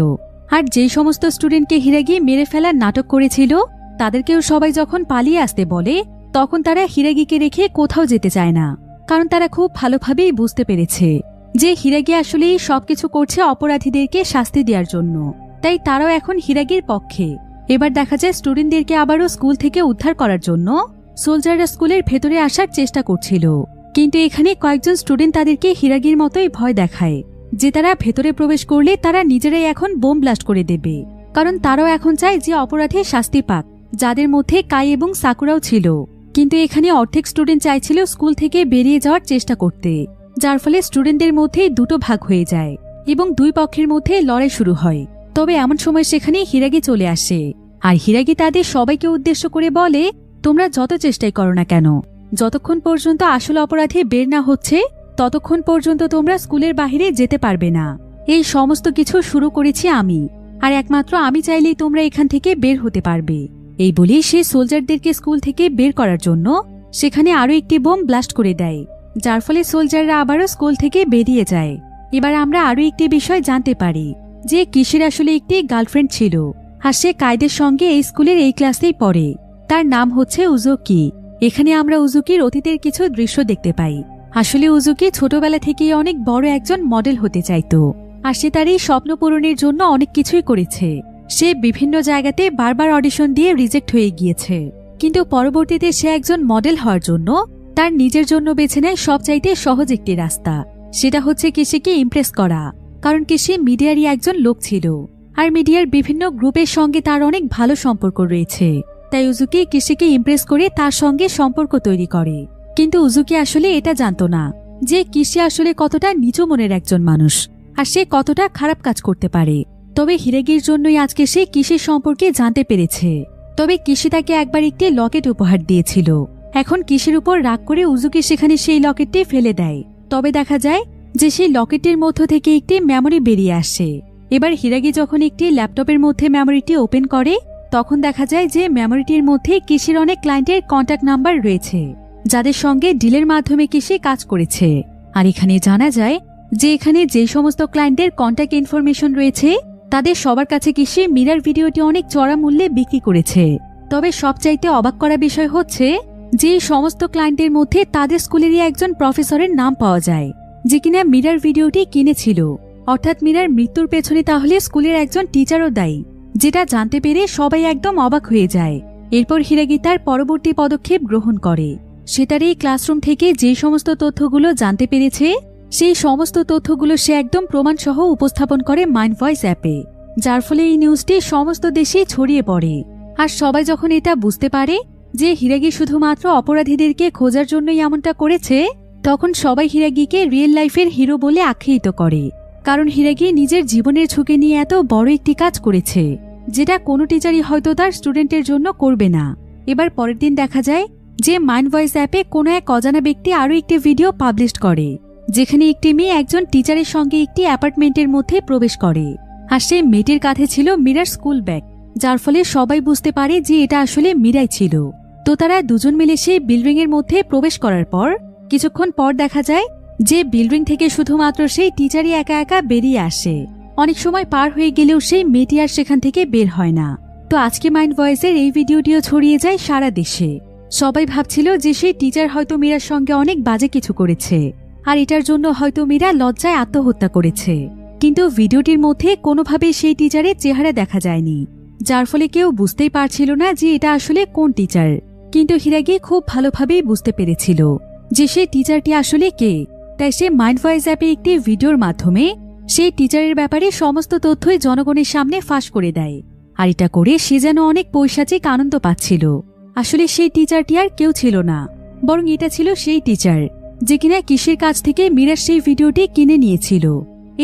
আর যেই সমস্ত স্টুডেন্টকে হিরাগি মেরে ফেলার নাটক করেছিল, তাদেরকেও সবাই যখন পালিয়ে আসতে বলে, তখন তারা হিরাগিকে রেখে কোথাও যেতে চায় না, কারণ তারা খুব ভালোভাবেই বুঝতে পেরেছে যে হিরাগি আসলে সবকিছু করছে অপরাধীদেরকে শাস্তি দেওয়ার জন্য। তাই তারাও এখন হিরাগির পক্ষে। এবার দেখা যায় স্টুডেন্টদেরকে আবারও স্কুল থেকে উদ্ধার করার জন্য সোলজাররা স্কুলের ভেতরে আসার চেষ্টা করছিল, কিন্তু এখানে কয়েকজন স্টুডেন্ট তাদেরকে হিরাগির মতোই ভয় দেখায় যে তারা ভেতরে প্রবেশ করলে তারা নিজেরাই এখন বোম ব্লাস্ট করে দেবে, কারণ তারাও এখন চায় যে অপরাধী শাস্তি পাক, যাদের মধ্যে কাই এবং সাকুরাও ছিল। কিন্তু এখানে অর্ধেক স্টুডেন্ট চাইছিল স্কুল থেকে বেরিয়ে যাওয়ার চেষ্টা করতে, যার ফলে স্টুডেন্টদের মধ্যে দুটো ভাগ হয়ে যায় এবং দুই পক্ষের মধ্যে লড়াই শুরু হয়। তবে এমন সময় সেখানে হিরাগি চলে আসে, আর হিরাগি তাদের সবাইকে উদ্দেশ্য করে বলে, তোমরা যত চেষ্টাই করো না কেন, যতক্ষণ পর্যন্ত আসল অপরাধী বের না হচ্ছে ততক্ষণ পর্যন্ত তোমরা স্কুলের বাহিরে যেতে পারবে না। এই সমস্ত কিছু শুরু করেছি আমি, আর একমাত্র আমি চাইলেই তোমরা এখান থেকে বের হতে পারবে। এই বলেই সে সোলজারদেরকে স্কুল থেকে বের করার জন্য সেখানে আরো একটি বোম ব্লাস্ট করে দেয়, যার ফলে সোলজাররা আবারও স্কুল থেকে বেরিয়ে যায়। এবার আমরা আরো একটি বিষয় জানতে পারি যে কিশির আসলে একটি গার্লফ্রেন্ড ছিল, আর সে কাইদের সঙ্গে এই স্কুলের এই ক্লাসেই পড়ে। তার নাম হচ্ছে উজুকি। এখানে আমরা উজুকির অতীতের কিছু দৃশ্য দেখতে পাই। আসলে উজুকি ছোটবেলা থেকেই অনেক বড় একজন মডেল হতে চাইতো, আর সে তার এই স্বপ্ন পূরণের জন্য অনেক কিছুই করেছে। সে বিভিন্ন জায়গাতে বারবার অডিশন দিয়ে রিজেক্ট হয়ে গিয়েছে, কিন্তু পরবর্তীতে সে একজন মডেল হওয়ার জন্য তার নিজের জন্য বেছে নেয় সবচাইতে সহজ একটি রাস্তা, সেটা হচ্ছে কিশিকে ইমপ্রেস করা। কারণ কিশি মিডিয়ারই একজন লোক ছিল, আর মিডিয়ার বিভিন্ন গ্রুপের সঙ্গে তার অনেক ভালো সম্পর্ক রয়েছে। তাই উজুকি কিশিকে ইমপ্রেস করে তার সঙ্গে সম্পর্ক তৈরি করে। কিন্তু উজুকি আসলে এটা জানতো না যে কিশি আসলে কতটা নিচু মনের একজন মানুষ, আর সে কতটা খারাপ কাজ করতে পারে। তবে হিরাগির জন্যই আজকে সে কিশির সম্পর্কে জানতে পেরেছে। তবে কিশি তাকে একবার একটি লকেট উপহার দিয়েছিল। এখন কিশির উপর রাগ করে উজুকি সেখানে সেই লকেটটি ফেলে দেয়। তবে দেখা যায় যে সেই লকেটের মধ্য থেকে একটি মেমোরি বেরিয়ে আসে। এবার হিরাগি যখন একটি ল্যাপটপের মধ্যে মেমোরিটি ওপেন করে, তখন দেখা যায় যে মেমোরিটির মধ্যে কিশির অনেক ক্লায়েন্টের কন্ট্যাক্ট নাম্বার রয়েছে, যাদের সঙ্গে ডিলের মাধ্যমে কিশি কাজ করেছে। আর এখানে জানা যায় যে এখানে যে সমস্ত ক্লায়েন্টের কন্ট্যাক্ট ইনফরমেশন রয়েছে, তাদের সবার কাছে কিশি মীরার ভিডিওটি অনেক চড়া মূল্যে বিক্রি করেছে। তবে সবচাইতে অবাক করা বিষয় হচ্ছে যে সমস্ত ক্লায়েন্টের মধ্যে তাদের স্কুলেরই একজন প্রফেসরের নাম পাওয়া যায়, যে কিনা মীরার ভিডিওটি কিনেছিল অর্থাৎ মীরার মৃত্যুর পেছনে তাহলে স্কুলের একজন টিচারও দায়ী, যেটা জানতে পেরে সবাই একদম অবাক হয়ে যায়। এরপর হিরাগি তার পরবর্তী পদক্ষেপ গ্রহণ করে। সে তার এই ক্লাসরুম থেকে যে সমস্ত তথ্যগুলো জানতে পেরেছে সেই সমস্ত তথ্যগুলো সে একদম প্রমাণসহ উপস্থাপন করে মাইন্ড ভয়েস অ্যাপে, যার ফলে এই নিউজটি সমস্ত দেশে ছড়িয়ে পড়ে। আর সবাই যখন এটা বুঝতে পারে যে হিরাগি শুধুমাত্র অপরাধীদেরকে খোঁজার জন্যই এমনটা করেছে, তখন সবাই হিরাগিকে রিয়েল লাইফের হিরো বলে আখ্যায়িত করে। কারণ হিরাগি নিজের জীবনের ঝুঁকি নিয়ে এত বড় একটি কাজ করেছে, যেটা কোনো টিচারই হয়তো তার স্টুডেন্টের জন্য করবে না। এবার পরের দিন দেখা যায় যে মাইন্ড ভয়েস অ্যাপে কোনো এক অজানা ব্যক্তি আরও একটি ভিডিও পাবলিশ করে, যেখানে একটি মেয়ে একজন টিচারের সঙ্গে একটি অ্যাপার্টমেন্টের মধ্যে প্রবেশ করে। আর সেই মেয়েটির কাঁধে ছিল মীরার স্কুল ব্যাগ, যার ফলে সবাই বুঝতে পারে যে এটা আসলে মীরাই ছিল। তো তারা দুজন মিলে সেই বিল্ডিং এর মধ্যে প্রবেশ করার পর কিছুক্ষণ পর দেখা যায় যে বিল্ডিং থেকে শুধুমাত্র সেই টিচারই একা একা বেরিয়ে আসে। অনেক সময় পার হয়ে গেলেও সেই মেয়েটি আর সেখান থেকে বের হয় না। তো আজকে মাইন্ড ভয়েসের এই ভিডিওটিও ছড়িয়ে যায় সারা দেশে। সবাই ভাবছিল যে সেই টিচার হয়তো মীরার সঙ্গে অনেক বাজে কিছু করেছে, আর এটার জন্য হয়তো মীরা লজ্জায় আত্মহত্যা করেছে। কিন্তু ভিডিওটির মধ্যে কোনোভাবেই সেই টিচারের চেহারা দেখা যায়নি, যার ফলে কেউ বুঝতেই পারছিল না যে এটা আসলে কোন টিচার। কিন্তু হিরাগি খুব ভালোভাবেই বুঝতে পেরেছিল যে সেই টিচারটি আসলে কে। তাই সে মাইন্ড ভয়েস অ্যাপে একটি ভিডিওর মাধ্যমে সেই টিচারের ব্যাপারে সমস্ত তথ্যই জনগণের সামনে ফাঁস করে দেয়। আর এটা করে সে যেন অনেক পৈশাচিক আনন্দ পাচ্ছিল। আসলে সেই টিচারটি আর কেউ ছিল না, বরং এটা ছিল সেই টিচার যে কিনা কিসের কাছ থেকে মীরার সেই ভিডিওটি কিনে নিয়েছিল।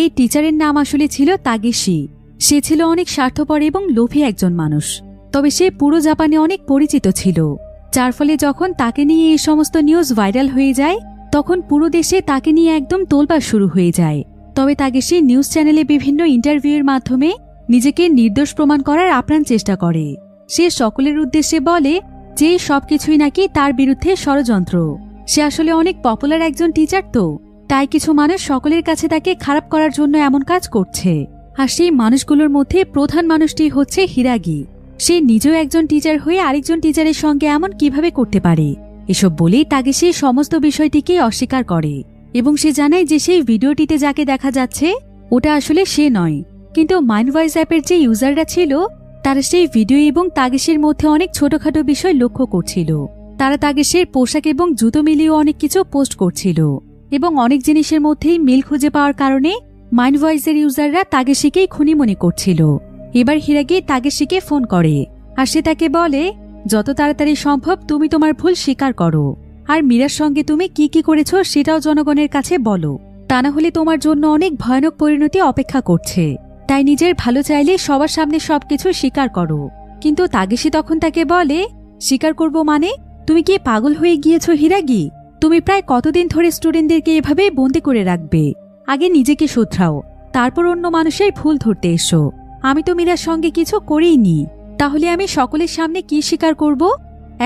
এই টিচারের নাম আসলে ছিল তাগেশি। সে ছিল অনেক স্বার্থপর এবং লোভী একজন মানুষ, তবে সে পুরো জাপানে অনেক পরিচিত ছিল, যার ফলে যখন তাকে নিয়ে এই সমস্ত নিউজ ভাইরাল হয়ে যায় তখন পুরো দেশে তাকে নিয়ে একদম তোলপাড় শুরু হয়ে যায়। তবে তাগেশি নিউজ চ্যানেলে বিভিন্ন ইন্টারভিউয়ের মাধ্যমে নিজেকে নির্দোষ প্রমাণ করার আপ্রাণ চেষ্টা করে। সে সকলের উদ্দেশ্যে বলে যে সবকিছুই নাকি তার বিরুদ্ধে ষড়যন্ত্র। সে আসলে অনেক পপুলার একজন টিচার, তো তাই কিছু মানুষ সকলের কাছে তাকে খারাপ করার জন্য এমন কাজ করছে। আর সেই মানুষগুলোর মধ্যে প্রধান মানুষটি হচ্ছে হিরাগি। সে নিজেও একজন টিচার হয়ে আরেকজন টিচারের সঙ্গে এমন কিভাবে করতে পারে, এসব বলেই তাকে সে সমস্ত বিষয়টিকে অস্বীকার করে এবং সে জানায় যে সেই ভিডিওটিতে যাকে দেখা যাচ্ছে ওটা আসলে সে নয়। কিন্তু মাইন্ড ভয়েস অ্যাপের যে ইউজাররা ছিল তারা সেই ভিডিও এবং তাগেশের মধ্যে অনেক ছোটখাটো বিষয় লক্ষ্য করছিল। তারা তাগেশের পোশাক এবং জুতো মিলিয়েও অনেক কিছু পোস্ট করছিল এবং অনেক জিনিসের মধ্যেই মিল খুঁজে পাওয়ার কারণে মাইন্ড ভয়েসের ইউজাররা তাগেশিকেই খুনি মনে করছিল। এবার হিরাগি তাগেশিকে ফোন করে আর সে তাকে বলে, যত তাড়াতাড়ি সম্ভব তুমি তোমার ভুল স্বীকার করো, আর মীরার সঙ্গে তুমি কি কি করেছো সেটাও জনগণের কাছে বলো, তা না হলে তোমার জন্য অনেক ভয়ানক পরিণতি অপেক্ষা করছে। তাই নিজের ভালো চাইলে সবার সামনে সবকিছু স্বীকার করো। কিন্তু তাগেশি তখন তাকে বলে, স্বীকার করব মানে? তুমি কি পাগল হয়ে গিয়েছো হিরাগি? তুমি প্রায় কতদিন ধরে স্টুডেন্টদেরকে এভাবে বন্দি করে রাখবে? আগে নিজেকে শুধরাও, তারপর অন্য মানুষের ভুল ধরতে এসো। আমি তো মীরার সঙ্গে কিছু করিনি, তাহলে আমি সকলের সামনে কি স্বীকার করব?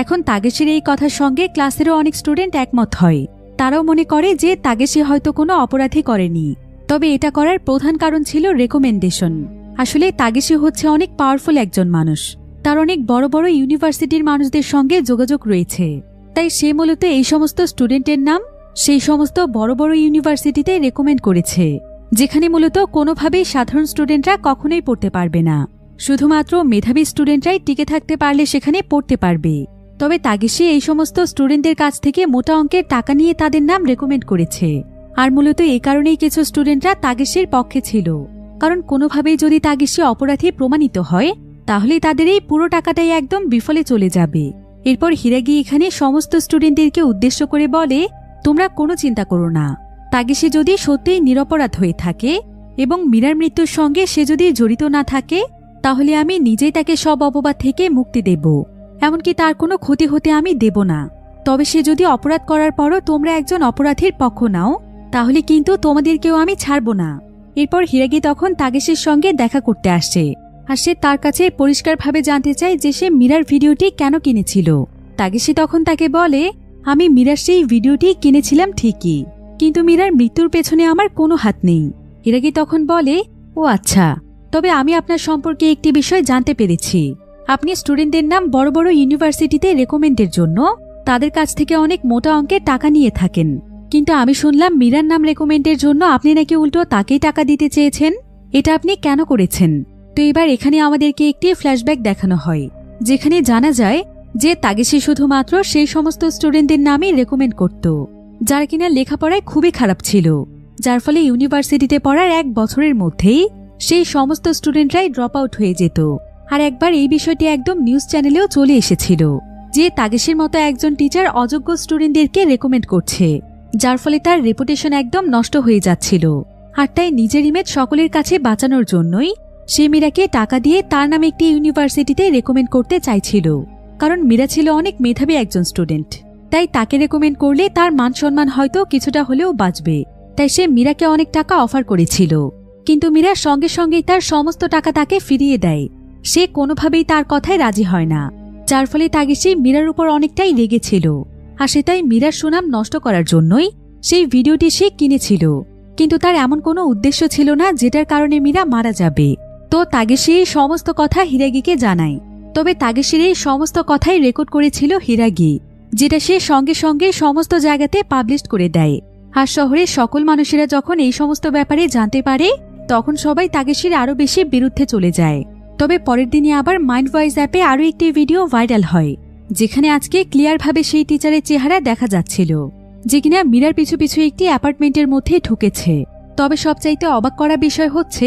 এখন তাগেশির এই কথার সঙ্গে ক্লাসেরও অনেক স্টুডেন্ট একমত হয়। তারাও মনে করে যে তাগেশি হয়তো কোনো অপরাধী করেনি, তবে এটা করার প্রধান কারণ ছিল রেকমেন্ডেশন। আসলে তাগেশি হচ্ছে অনেক পাওয়ারফুল একজন মানুষ, তার অনেক বড় বড় ইউনিভার্সিটির মানুষদের সঙ্গে যোগাযোগ রয়েছে। তাই সে মূলত এই সমস্ত স্টুডেন্টের নাম সেই সমস্ত বড় বড় ইউনিভার্সিটিতে রেকমেন্ড করেছে, যেখানে মূলত কোনোভাবেই সাধারণ স্টুডেন্টরা কখনোই পড়তে পারবে না। শুধুমাত্র মেধাবী স্টুডেন্টরাই টিকে থাকতে পারলে সেখানে পড়তে পারবে। তবে তাগেশি এই সমস্ত স্টুডেন্টদের কাছ থেকে মোটা অঙ্কের টাকা নিয়ে তাদের নাম রেকমেন্ড করেছে। আর মূলত এই কারণেই কিছু স্টুডেন্টরা তাগেশির পক্ষে ছিল, কারণ কোনোভাবেই যদি তাগেশি অপরাধী প্রমাণিত হয় তাহলে তাদের এই পুরো টাকাটাই একদম বিফলে চলে যাবে। এরপর হিরাগি এখানে সমস্ত স্টুডেন্টদেরকে উদ্দেশ্য করে বলে, তোমরা কোনো চিন্তা করো না, তাগেশি যদি সত্যিই নিরপরাধ হয়ে থাকে এবং মীরার মৃত্যুর সঙ্গে সে যদি জড়িত না থাকে তাহলে আমি নিজেই তাকে সব অপবাদ থেকে মুক্তি দেব, এমনকি তার কোনো ক্ষতি হতে আমি দেব না। তবে সে যদি অপরাধ করার পরও তোমরা একজন অপরাধীর পক্ষ নাও তাহলে কিন্তু তোমাদেরকেও আমি ছাড়ব না। এরপর হিরাগি তখন তাগেশির সঙ্গে দেখা করতে আসে আর সে তার কাছে পরিষ্কারভাবে জানতে চায় যে সে মীরার ভিডিওটি কেন কিনেছিল। তাগেশি তখন তাকে বলে, আমি মীরার সেই ভিডিওটি কিনেছিলাম ঠিকই, কিন্তু মীরার মৃত্যুর পেছনে আমার কোনো হাত নেই। হিরাগি তখন বলে, ও আচ্ছা, তবে আমি আপনার সম্পর্কে একটি বিষয় জানতে পেরেছি। আপনি স্টুডেন্টদের নাম বড় বড় ইউনিভার্সিটিতে রেকমেন্ডের জন্য তাদের কাছ থেকে অনেক মোটা অঙ্কের টাকা নিয়ে থাকেন। কিন্তু আমি শুনলাম মীরার নাম রেকমেন্ডের জন্য আপনি নাকি উল্টো তাকেই টাকা দিতে চেয়েছেন। এটা আপনি কেন করেছেন? তো এবার এখানে আমাদেরকে একটি ফ্ল্যাশব্যাক দেখানো হয়, যেখানে জানা যায় যে তাগেশি শুধুমাত্র সেই সমস্ত স্টুডেন্টদের নামই রেকমেন্ড করত যারা কিনা লেখাপড়ায় খুবই খারাপ ছিল, যার ফলে ইউনিভার্সিটিতে পড়ার 1 বছরের মধ্যেই সেই সমস্ত স্টুডেন্টরাই ড্রপ আউট হয়ে যেত। আর একবার এই বিষয়টি একদম নিউজ চ্যানেলেও চলে এসেছিল যে তাগেশির মতো একজন টিচার অযোগ্য স্টুডেন্টদেরকে রেকমেন্ড করছে, যার ফলে তার রেপুটেশন একদম নষ্ট হয়ে যাচ্ছিল। আর তাই নিজের ইমেজ সকলের কাছে বাঁচানোর জন্যই সে মীরাকে টাকা দিয়ে তার নামে একটি ইউনিভার্সিটিতে রেকমেন্ড করতে চাইছিল। কারণ মীরা ছিল অনেক মেধাবী একজন স্টুডেন্ট, তাই তাকে রেকমেন্ড করলে তার মান সম্মান হয়তো কিছুটা হলেও বাঁচবে। তাই সে মীরাকে অনেক টাকা অফার করেছিল, কিন্তু মীরা সঙ্গে সঙ্গেই তার সমস্ত টাকা তাকে ফিরিয়ে দেয়। সে কোনোভাবেই তার কথায় রাজি হয় না, যার ফলে তাগেশি মীরার উপর অনেকটাই রেগেছিল। আর সেটাই মীরার সুনাম নষ্ট করার জন্যই সেই ভিডিওটি সে কিনেছিল। কিন্তু তার এমন কোনো উদ্দেশ্য ছিল না যেটার কারণে মীরা মারা যাবে। তো তাগেশি এই সমস্ত কথা হিরাগিকে জানায়। তবে তাগেশির এই সমস্ত কথাই রেকর্ড করেছিল হিরাগি, যেটা সে সঙ্গে সঙ্গে সমস্ত জায়গাতে পাবলিশ করে দেয়। আর শহরের সকল মানুষেরা যখন এই সমস্ত ব্যাপারে জানতে পারে, তখন সবাই তাগেশির আরও বেশি বিরুদ্ধে চলে যায়। তবে পরের দিনই আবার মাইন্ড ভয়েস অ্যাপে আরও একটি ভিডিও ভাইরাল হয়, যেখানে আজকে ক্লিয়ারভাবে সেই টিচারের চেহারা দেখা যাচ্ছিল, যে কিনা মীরার পিছু পিছু একটি অ্যাপার্টমেন্টের মধ্যে ঢুকেছে। তবে সবচাইতে অবাক করা বিষয় হচ্ছে,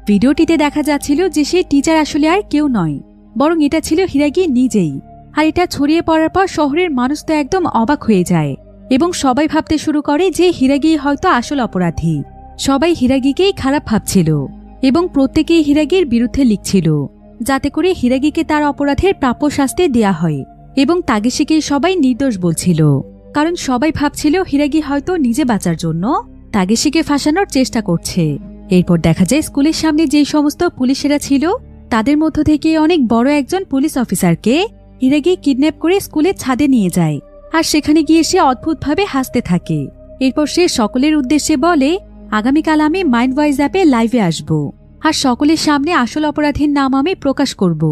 ভিডিওটিতে দেখা যাচ্ছিল যে সেই টিচার আসলে আর কেউ নয়, বরং এটা ছিল হিরাগি নিজেই। আর এটা ছড়িয়ে পড়ার পর শহরের মানুষ তো একদম অবাক হয়ে যায় এবং সবাই ভাবতে শুরু করে যে হিরাগি হয়তো আসল অপরাধী। সবাই হিরাগিকেই খারাপ ভাবছিল এবং প্রত্যেকেই হিরাগির বিরুদ্ধে লিখছিল, যাতে করে হিরাগিকে তার অপরাধের প্রাপ্য শাস্তি দেয়া হয়। এবং তাগেশিকেই সবাই নির্দোষ বলছিল, কারণ সবাই ভাবছিল হিরাগি হয়তো নিজে বাঁচার জন্য তাগেশিকে ফাঁসানোর চেষ্টা করছে। এরপর দেখা যায় স্কুলের সামনে যেই সমস্ত পুলিশেরা ছিল, তাদের মধ্য থেকে অনেক বড় একজন পুলিশ অফিসারকে হিরাগি কিডন্যাপ করে স্কুলের ছাদে নিয়ে যায়। আর সেখানে গিয়ে সে অদ্ভুতভাবে হাসতে থাকে। এরপর সে সকলের উদ্দেশ্যে বলে, আগামীকাল আমি মাইন্ড ভয়েস অ্যাপে লাইভে আসব, আর সকলের সামনে আসল অপরাধীর নাম আমি প্রকাশ করব।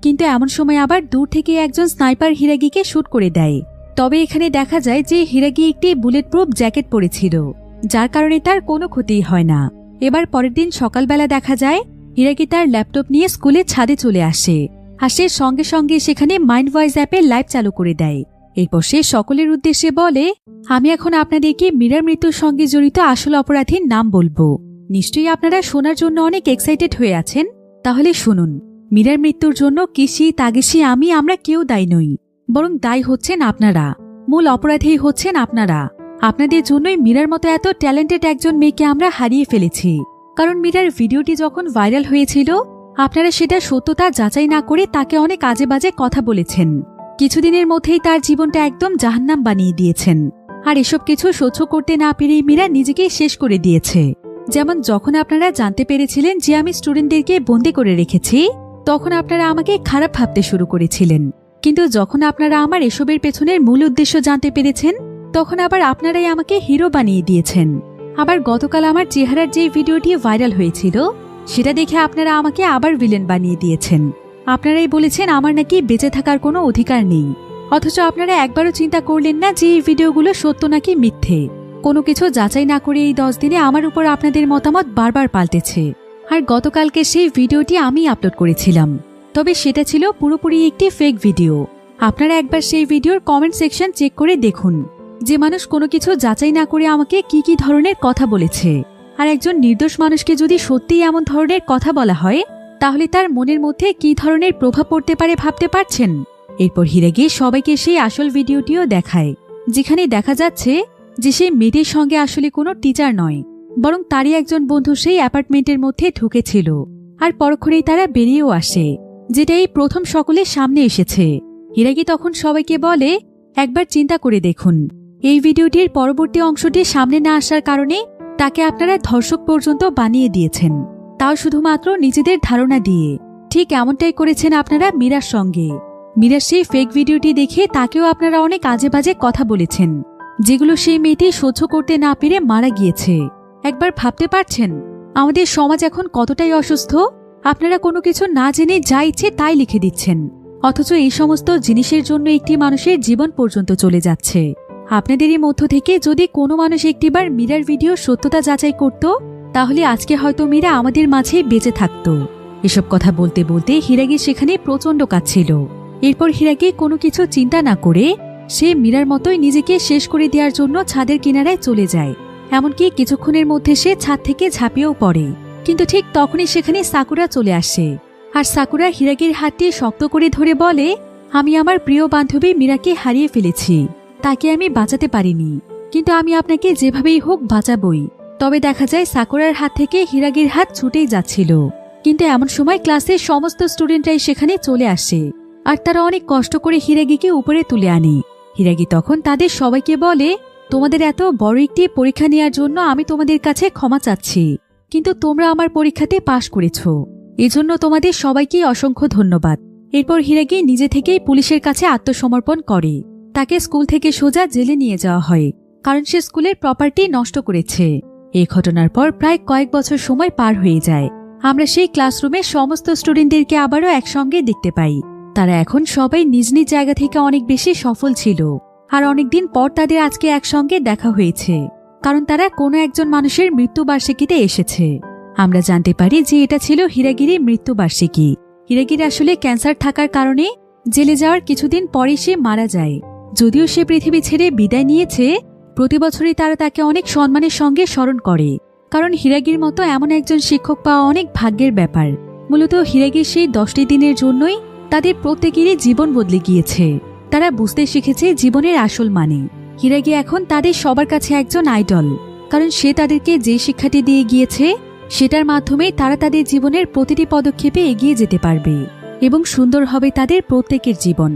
কিন্তু এমন সময় আবার দূর থেকে একজন স্নাইপার হিরাগিকে শুট করে দেয়। তবে এখানে দেখা যায় যে হিরাগি একটি বুলেট প্রুফ জ্যাকেট পরেছিল, যার কারণে তার কোনো ক্ষতি হয় না। এবার পরের দিন সকালবেলা দেখা যায় হিরাগি তার ল্যাপটপ নিয়ে স্কুলের ছাদে চলে আসে, আর সে সঙ্গে সঙ্গে সেখানে মাইন্ড ভয়েস অ্যাপে লাইভ চালু করে দেয়। এরপর সে সকলের উদ্দেশ্যে বলে, আমি এখন আপনাদেরকে মীরার মৃত্যুর সঙ্গে জড়িত আসল অপরাধীর নাম বলবো। নিশ্চয়ই আপনারা শোনার জন্য অনেক এক্সাইটেড হয়ে আছেন। তাহলে শুনুন, মীরার মৃত্যুর জন্য কিসি, তাগেশি, আমরা কেউ দায়ী নই, বরং দায়ী হচ্ছেন আপনারা। মূল অপরাধী হচ্ছেন আপনারা। আপনাদের জন্যই মীরার মতো এত ট্যালেন্টেড একজন মেয়েকে আমরা হারিয়ে ফেলেছি। কারণ মীরার ভিডিওটি যখন ভাইরাল হয়েছিল, আপনারা সেটা সত্যতা যাচাই না করে তাকে অনেক আজে বাজে কথা বলেছেন। কিছুদিনের মধ্যেই তার জীবনটা একদম জাহান্নাম বানিয়ে দিয়েছেন। আর এসব কিছু সহ্য করতে না পেরেই মীরা নিজেকেই শেষ করে দিয়েছে। যেমন যখন আপনারা জানতে পেরেছিলেন যে আমি স্টুডেন্টদেরকে বন্দি করে রেখেছি, তখন আপনারা আমাকে খারাপ ভাবতে শুরু করেছিলেন। কিন্তু যখন আপনারা আমার এসবের পেছনের মূল উদ্দেশ্য জানতে পেরেছেন, তখন আবার আপনারাই আমাকে হিরো বানিয়ে দিয়েছেন। আবার গতকাল আমার চেহারার যে ভিডিওটি ভাইরাল হয়েছিল, সেটা দেখে আপনারা আমাকে আবার ভিলেন বানিয়ে দিয়েছেন। আপনারাই বলেছেন আমার নাকি বেঁচে থাকার কোনো অধিকার নেই। অথচ আপনারা একবারও চিন্তা করলেন না যে এই ভিডিওগুলো সত্য নাকি মিথ্যে। কোনো কিছু যাচাই না করে এই 10 দিনে আমার উপর আপনাদের মতামত বারবার পাল্টেছে। আর গতকালকে সেই ভিডিওটি আমি আপলোড করেছিলাম, তবে সেটা ছিল পুরোপুরি একটি ফেক ভিডিও। আপনারা একবার সেই ভিডিওর কমেন্ট সেকশন চেক করে দেখুন যে মানুষ কোনো কিছু যাচাই না করে আমাকে কি কি ধরনের কথা বলেছে। আর একজন নির্দোষ মানুষকে যদি সত্যিই এমন ধরনের কথা বলা হয়, তাহলে তার মনের মধ্যে কি ধরনের প্রভাব পড়তে পারে ভাবতে পারছেন। এরপর হিরাগি সবাইকে সেই আসল ভিডিওটিও দেখায়, যেখানে দেখা যাচ্ছে যে সেই মেয়েটির সঙ্গে আসলে কোনো টিচার নয়, বরং তারই একজন বন্ধু সেই অ্যাপার্টমেন্টের মধ্যে ঢুকেছিল। আর পরক্ষণেই তারা বেরিয়েও আসে, যেটা এই প্রথম সকলের সামনে এসেছে। হিরাগি তখন সবাইকে বলে, একবার চিন্তা করে দেখুন, এই ভিডিওটির পরবর্তী অংশটি সামনে না আসার কারণে তাকে আপনারা ধর্ষক পর্যন্ত বানিয়ে দিয়েছেন, তাও শুধুমাত্র নিজেদের ধারণা দিয়ে। ঠিক এমনটাই করেছেন আপনারা মীরার সঙ্গে। মীরার সেই ফেক ভিডিওটি দেখে তাকেও আপনারা অনেক আজে বাজে কথা বলেছেন, যেগুলো সেই মেয়েটি সহ্য করতে না পেরে মারা গিয়েছে। একবার ভাবতে পারছেন আমাদের সমাজ এখন কতটাই অসুস্থ? আপনারা কোনো কিছু না জেনে যা ইচ্ছে তাই লিখে দিচ্ছেন, অথচ এই সমস্ত জিনিসের জন্য একটি মানুষের জীবন পর্যন্ত চলে যাচ্ছে। আপনাদেরই মধ্য থেকে যদি কোনো মানুষ একটিবার মীরার ভিডিও সত্যতা যাচাই করত, তাহলে আজকে হয়তো মীরা আমাদের মাঝে বেঁচে থাকত। এসব কথা বলতে বলতে হিরাগি সেখানে প্রচণ্ড কাঁদছিল। এরপর হিরাগি কোনো কিছু চিন্তা না করে সে মীরার মতোই নিজেকে শেষ করে দেওয়ার জন্য ছাদের কিনারায় চলে যায়। এমনকি কিছুক্ষণের মধ্যে সে ছাদ থেকে ঝাঁপিয়েও পড়ে। কিন্তু ঠিক তখনই সেখানে সাকুরা চলে আসে। আর সাকুরা হিরাগির হাতটি শক্ত করে ধরে বলে, আমি আমার প্রিয় বান্ধবী মীরাকে হারিয়ে ফেলেছি, তাকে আমি বাঁচাতে পারিনি, কিন্তু আমি আপনাকে যেভাবেই হোক বাঁচাবই। তবে দেখা যায় সাকুরার হাত থেকে হিরাগির হাত ছুটেই যাচ্ছিল। কিন্তু এমন সময় ক্লাসের সমস্ত স্টুডেন্টরাই সেখানে চলে আসে, আর তারা অনেক কষ্ট করে হিরাগিকে উপরে তুলে আনে। হিরাগি তখন তাদের সবাইকে বলে, তোমাদের এত বড় একটি পরীক্ষা নেওয়ার জন্য আমি তোমাদের কাছে ক্ষমা চাচ্ছি, কিন্তু তোমরা আমার পরীক্ষাতে পাশ করেছ, এজন্য তোমাদের সবাইকেই অসংখ্য ধন্যবাদ। এরপর হিরাগি নিজে থেকেই পুলিশের কাছে আত্মসমর্পণ করে। তাকে স্কুল থেকে সোজা জেলে নিয়ে যাওয়া হয়, কারণ সে স্কুলের প্রপার্টি নষ্ট করেছে। এই ঘটনার পর প্রায় কয়েক বছর সময় পার হয়ে যায়। আমরা সেই ক্লাসরুমে সমস্ত স্টুডেন্টদেরকে আবারও একসঙ্গে দেখতে পাই। তারা এখন সবাই নিজ নিজ জায়গা থেকে অনেক বেশি সফল ছিল, আর অনেকদিন পর তাদের আজকে একসঙ্গে দেখা হয়েছে, কারণ তারা কোনো একজন মানুষের মৃত্যুবার্ষিকীতে এসেছে। আমরা জানতে পারি যে এটা ছিল হিরাগিরির মৃত্যুবার্ষিকী। হিরাগির আসলে ক্যান্সার থাকার কারণে জেলে যাওয়ার কিছুদিন পরে সে মারা যায়। যদিও সে পৃথিবী ছেড়ে বিদায় নিয়েছে, প্রতি বছরই তারা তাকে অনেক সম্মানের সঙ্গে স্মরণ করে, কারণ হিরাগির মতো এমন একজন শিক্ষক পাওয়া অনেক ভাগ্যের ব্যাপার। মূলত হিরাগির সেই 10টি দিনের জন্যই তাদের প্রত্যেকেরই জীবন বদলে গিয়েছে। তারা বুঝতে শিখেছে জীবনের আসল মানে। হিরাগি এখন তাদের সবার কাছে একজন আইডল, কারণ সে তাদেরকে যে শিক্ষাটি দিয়ে গিয়েছে সেটার মাধ্যমে তারা তাদের জীবনের প্রতিটি পদক্ষেপে এগিয়ে যেতে পারবে এবং সুন্দর হবে তাদের প্রত্যেকের জীবন।